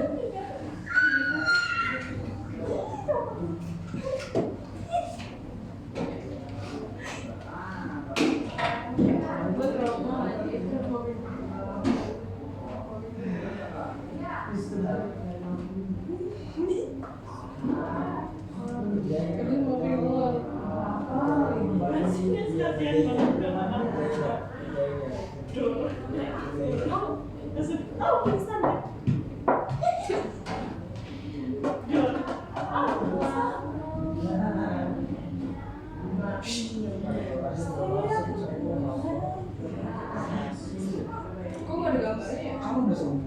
Kok nggak ada gambarnya ya? Kamu udah sembuh.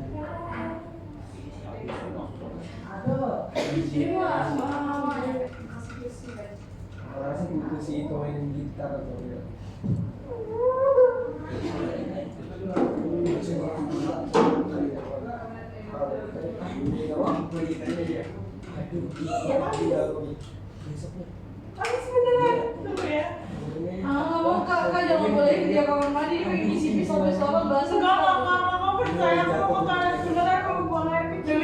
Ini mah kasih kursi kan? Orang sih butuh si itu mainin gitar atau ya. Tunggu ya. Nggak mau kak jangan boleh dia kamar mandi dia pengen ngisi pisau-pisauan basah. Nggak percaya kamu kalian sebenarnya kamu buang air kecil.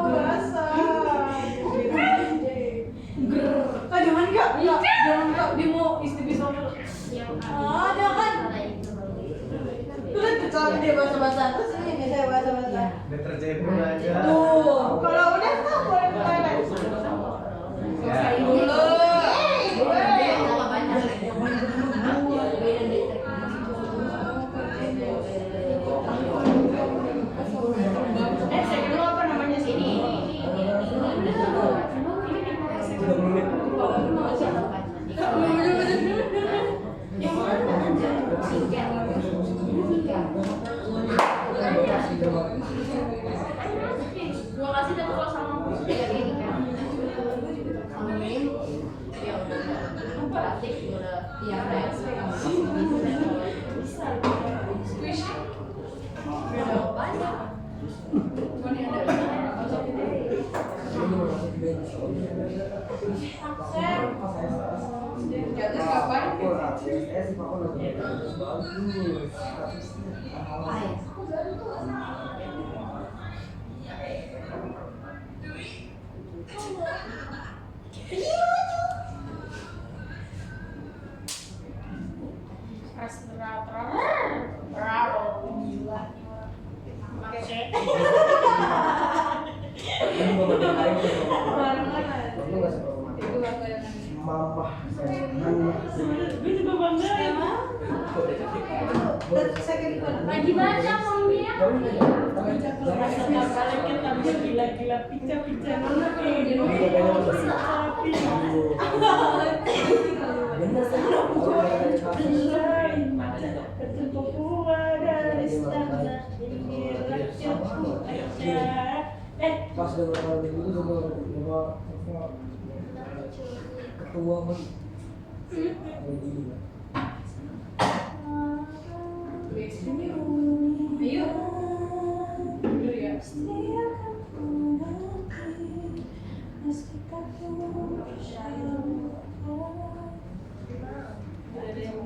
Basah. Kak jangan kak, dia mau isi pisau dulu. Jangan. Tuh lihat kecuali dia basah-basah terus ini saya basah-basah. Deterjen dulu aja. Tuh, kalau udah tak boleh ke toilet. Ya. Dulu. Saya dulu apa namanya sini? 30 menit. Gua kasih dan kalau sama Jatuh ngapain? Mama, gue juga bangga ya. Lagi baca mami ya. Setiap kali kita gila-gila pica-pica mana nih. pas udah berapa itu udah ketua mas Ayo. Dulu ya. Ada yang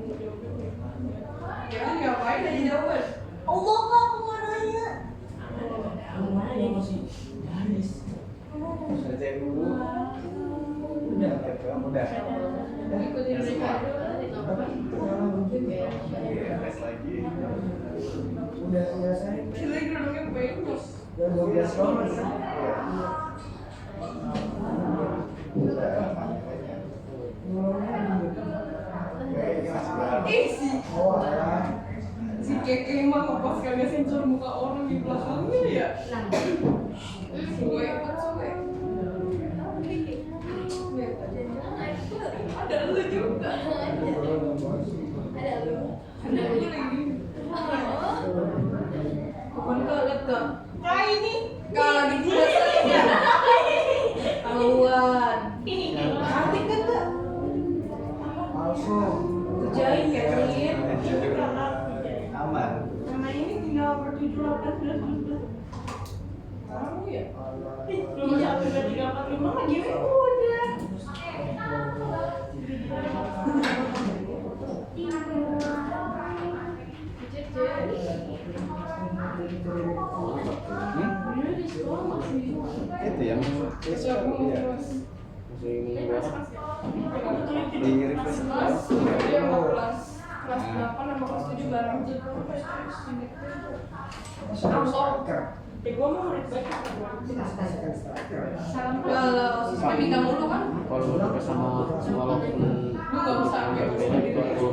Ya saya Gila kerudungnya banyak. ya 12 doang kan. Si Oh, alah. si Keke mah ngepost kagak sensor muka orang di belakangnya ya. Suwe kan suwe. Ada lu juga. Ada lu. Ada lu lagi. Bukan kak, lihat kak. Kak ini. Kak lagi biasa ya. Awan. Cantik kan kak? Palsu. Kerjain Catherine. Aman. Sama ini tinggal bertujuh 18 tahu ya? Belum sampai 345 mah GW udah. Itu yang besok ya. Di request Dia mau kelas 8 sama kelas 7 bareng. Gua mau murid baik. Kalau siswa minta mulu kan? Kalau udah sama walaupun Lu nggak bisa beda gitu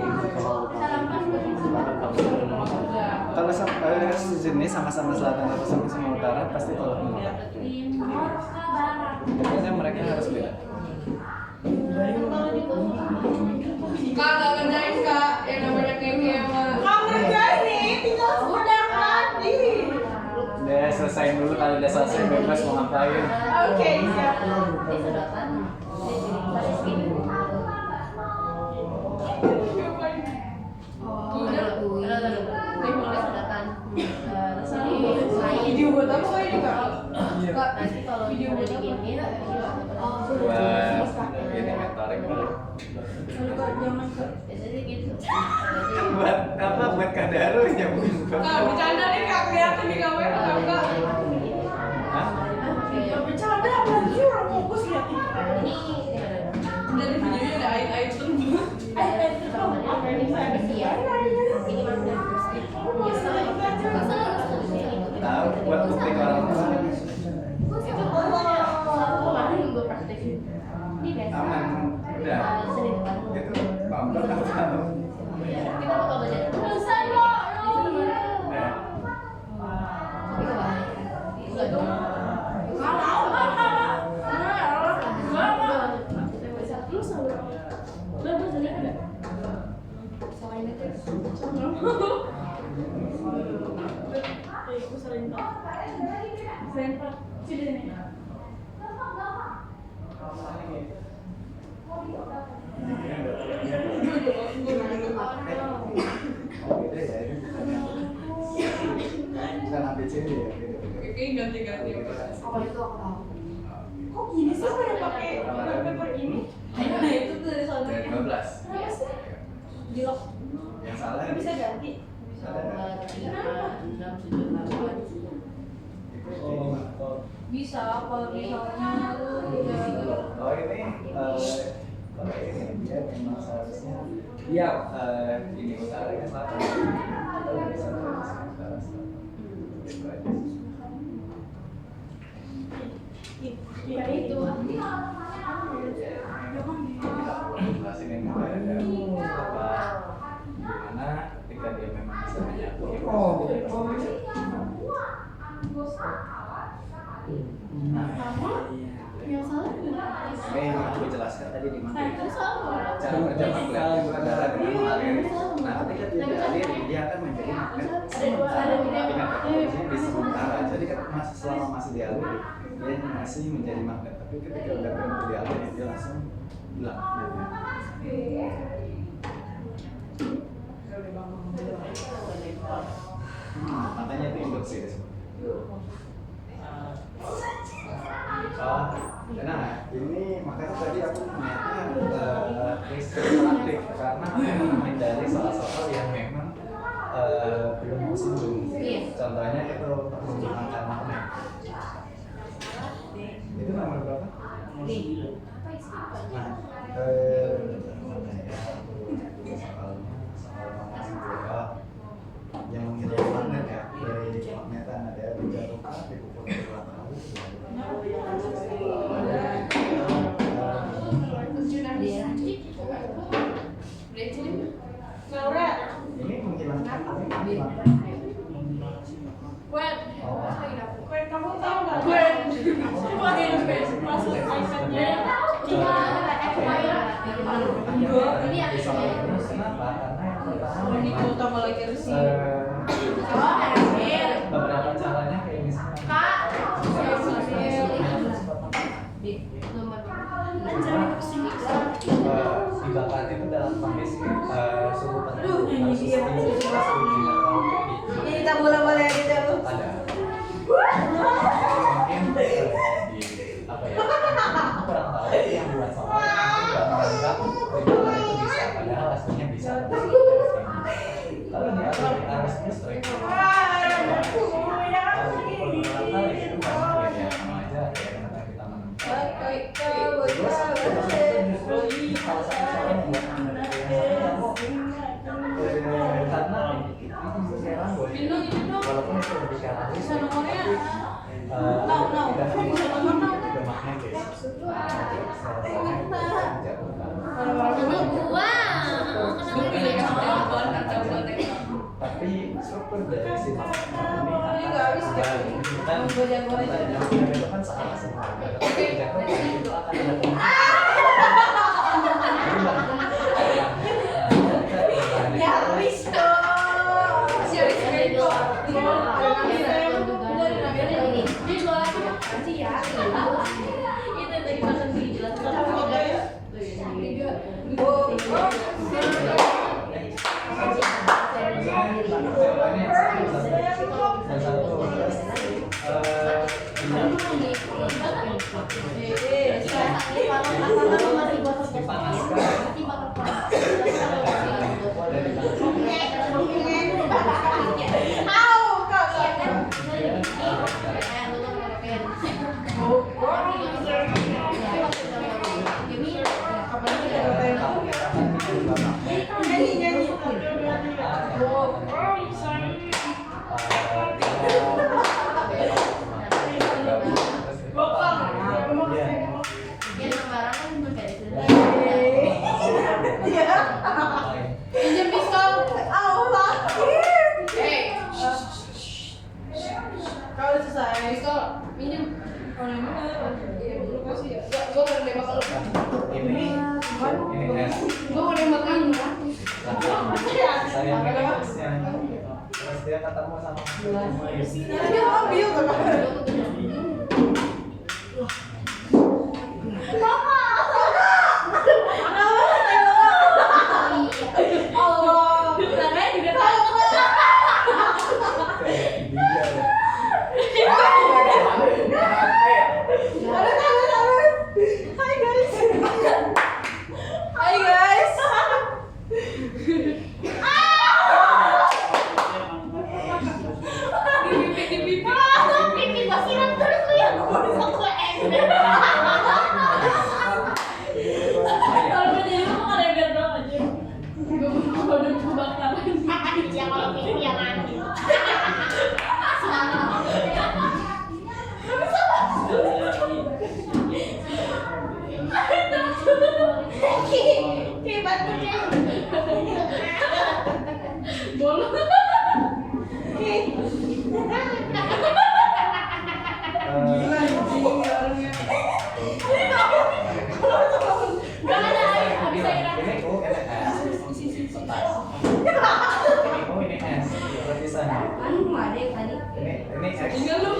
kalau sejenis sama-sama selatan atau sama-sama utara pasti tolak menolak. Pokoknya mereka harus beda. Kak nggak ngerjain kak yang namanya Kemi sama. Nggak ngerjain nih, tinggal udah tadi. Udah selesaiin dulu, kalau udah selesai bebas mau ngapain. Oke, siap. Video buat apa kak ini kak? Kak, Nanti kalau video buat apa? Buat ini mentoring balik. Kak jangan kak. biasanya gitu. Buat apa? Buat kadaru nyambung. Kak bercanda nih kak, kelihatan di kamera kak. Hah? Kak bercanda apalagi orang fokus liatin. Ini Dari videonya ada air terbang. ini masih Tahu buat bukti orang tua. kemarin gue praktek ini biasa. Aman. Udah. Senin depan. Itu bumper atau tahu. Kita bakal belajar. Selesai kok. Udah. Enggak dong. Aku sering tak. Sering tak. Sini nih. Oh, beda ya. Bukan ABCD ya. Kayaknya ganti-ganti. Apa itu aku tahu. Kok gini sih pada pakai paper ini? Nah itu tuh dari sana. Dari 12. Kenapa sih? Di lock. Yang salah Nggak bisa ganti. Dua, tiga, enam, tujuh, delapan. Bisa kalau misalnya lu udah Oh ini kalau ini dia memang seharusnya Iya. ini utara ya selatan. Atau bisa utara selatan. Gitu aja. ya itu. Jelasin yang ada apa gimana ketika dia memang bisa menyatu. Oh. Nah, Yang salah ini yang aku jelaskan tadi di mana. itu salah. Cara kerja magnet itu adalah dengan mengaliri. Nah, ketika dia dialiri, dia akan menjadi magnet sementara. Tapi magnet posisinya di sementara. Jadi selama masih dialiri, dia masih menjadi magnet. Tapi ketika udah berhenti dialiri, dia langsung hilang. Makanya itu induksi disebut. Nah, ini makanya tadi aku niatnya restoratif karena memang menghindari soal-soal yang memang belum disinggung. Contohnya itu menggunakan magnet. Itu nomor berapa? Nah, soal yang menghindari magnet ya. pertama Ini memang, tambah lagi resi. beberapa caranya kayak misalnya dibakar itu dalam kondisi suhu tertentu harus Ini tak boleh gitu. ada mungkin di apa ya aku kurang tahu yang buat soal aku nggak menganggap dibakar itu bisa padahal aslinya bisa kalau di arus listrik beberapa kali itu memang ya sama aja ya karena kita menemukan terus justru salah satu cara membuat anda karena sekarang walaupun itu lebih ke arah listrik tapi tidak juga magnetis tapi struktur dari si magnet ini akan itu kan salah semua itu akan Pinjam pistol. Kau udah selesai. Pistol, pinjam. Iya, dulu kasih ya. Gua mau nembak lu. ini S Gua mau nembak kamu. saya yang terus dia ketemu sama Dia mobil kan. Ini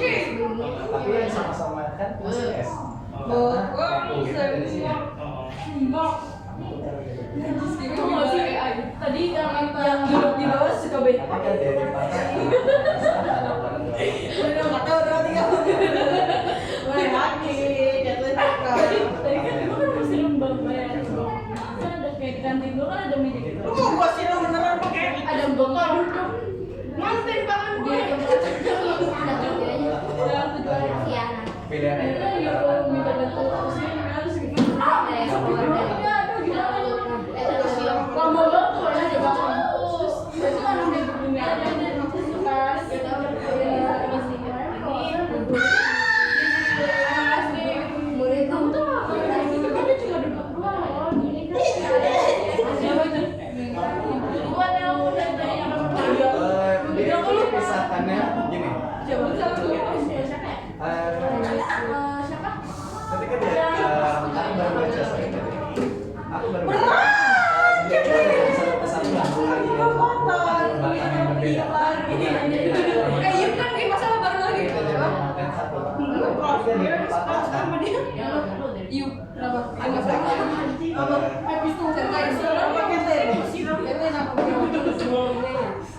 X. Tapi yang sama-sama kan masih S. Dari sini. Tadi yang duduk di bawah suka beda. Tapi kan dari mana? Tadi kan gue kan masih lembab bayar. Kan ada kayak kantin gue kan ada meja gitu. Ada bongkar duduk. Mantin banget gue. Pilihan itu Minta bantu sini harus gitu. Lama banget tuh ada banget. Terus kan udah begini aja kan. Kamu tuh ngapain? Itu kan dia cuma duduk doang loh. Ini kan siapa itu? Gua tahu udah banyak dia pisahkannya gini. siapa tuh? Siapa ya? Siapa? Ketika dia aku baru baca sorry tadi. Aku baru baca. Dia satu kesatuan lagi.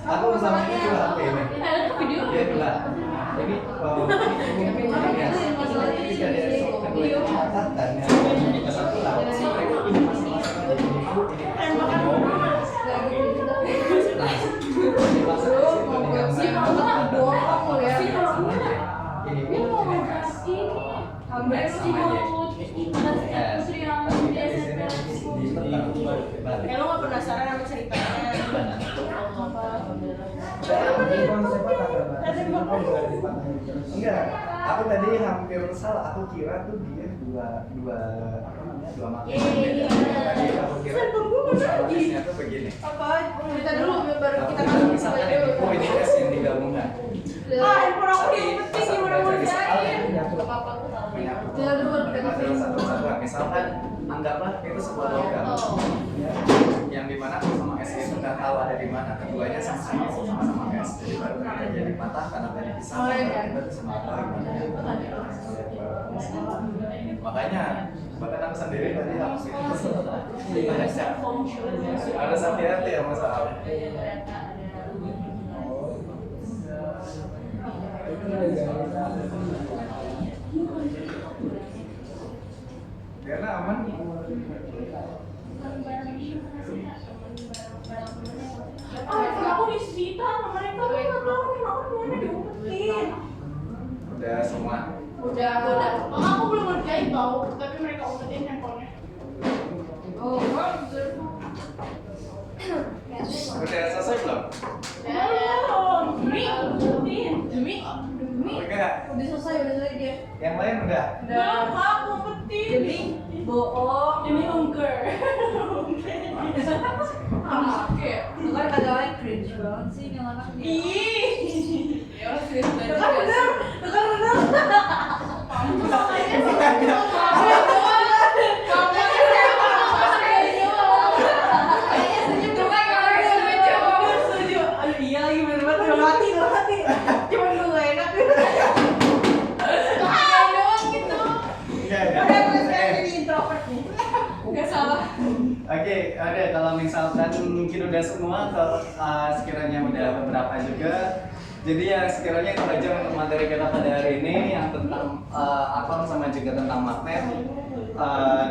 Aku bersama ini juga HP ini. Ada video. Dia juga. Ini ketika dia kedua itu patahkan ya. Ke satu lah. Mereka ini masing-masing ada di buku ini. Lo nggak penasaran sama ceritanya? Enggak, aku tadi hampir salah. Aku kira tuh dia dua materi. Tadi aku kira prosesnya tuh begini. Apa? Cerita dulu baru kita Kalau masuk misalkan ini buku ini S yang digabungkan. handphone aku diumpetin gimana mau diain? Apa-apa aku tahu. Cerita dulu baru kita Ada masuk. satu kesatuan. Misalkan anggaplah itu sebuah logam. Ya, yang dimana A sama S itu nggak tahu ada di mana. Keduanya sama-sama S. Jadi baru kita jadi patah karena tadi bisa. Kita bisa matah. Makanya bahkan aku sendiri tadi harus itu harus hati-hati ya Mas Al. Karena aman. Aku disita sama mereka. Aku nggak tahu kenapa semuanya diumpetin. Udah semua. Udah. Aku belum ngerjain tau, tapi mereka umpetin handphonenya. Oh, Udah selesai belum? Belum. Demi. Enggak. udah selesai dia. Yang lain udah. Belum, aku umpetin. Demi bohong. Demi ungker. Oke. Bukan kata lain cringe banget sih yang anak dia. Ih. Ya udah cringe banget. Bukan bener. Setuju. Aduh iya lagi bener banget. Udah mati. Cuman gue gak enak. Enggak. Introvert nih. Gak salah. Oke, ada kalau misalkan mungkin udah semua, kalau sekiranya udah beberapa juga. Jadi ya sekiranya itu aja untuk materi kita pada hari ini yang tentang atom sama juga tentang magnet.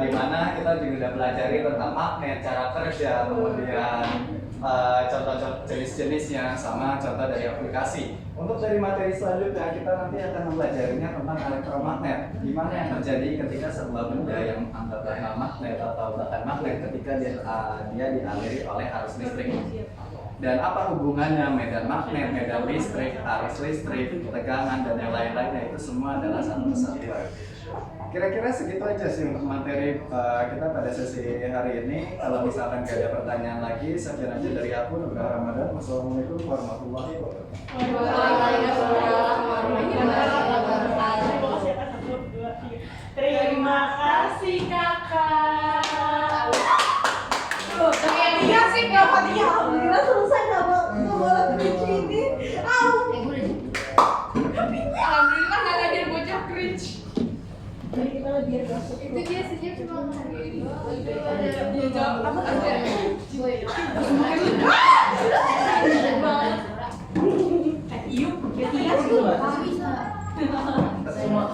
Di mana kita juga udah pelajari tentang magnet, cara kerja, kemudian contoh-contoh jenis-jenisnya sama contoh dari aplikasi. Untuk dari materi selanjutnya kita nanti akan mempelajarinya tentang elektromagnet. Gimana yang terjadi ketika sebuah benda yang anggaplah magnet atau bahkan magnet ketika dia dialiri oleh arus listrik. Dan apa hubungannya medan magnet, medan listrik, arus listrik, tegangan dan yang lain-lainnya itu semua adalah satu kesatuan. Kira-kira segitu aja sih untuk materi kita pada sesi hari ini. Kalau misalkan gak ada pertanyaan lagi, sekian aja dari aku, Nugraha Ramadan. Wassalamualaikum warahmatullahi wabarakatuh. Terima kasih kakak. Iya sih gak mati. Alhamdulillah selesai gak boleh cringe ini. Alhamdulillah gak ngajar bocah cringe. Itu dia senyum cuma menghargai. Dia jawab apa aja. Iup, ya tidak sih. Semua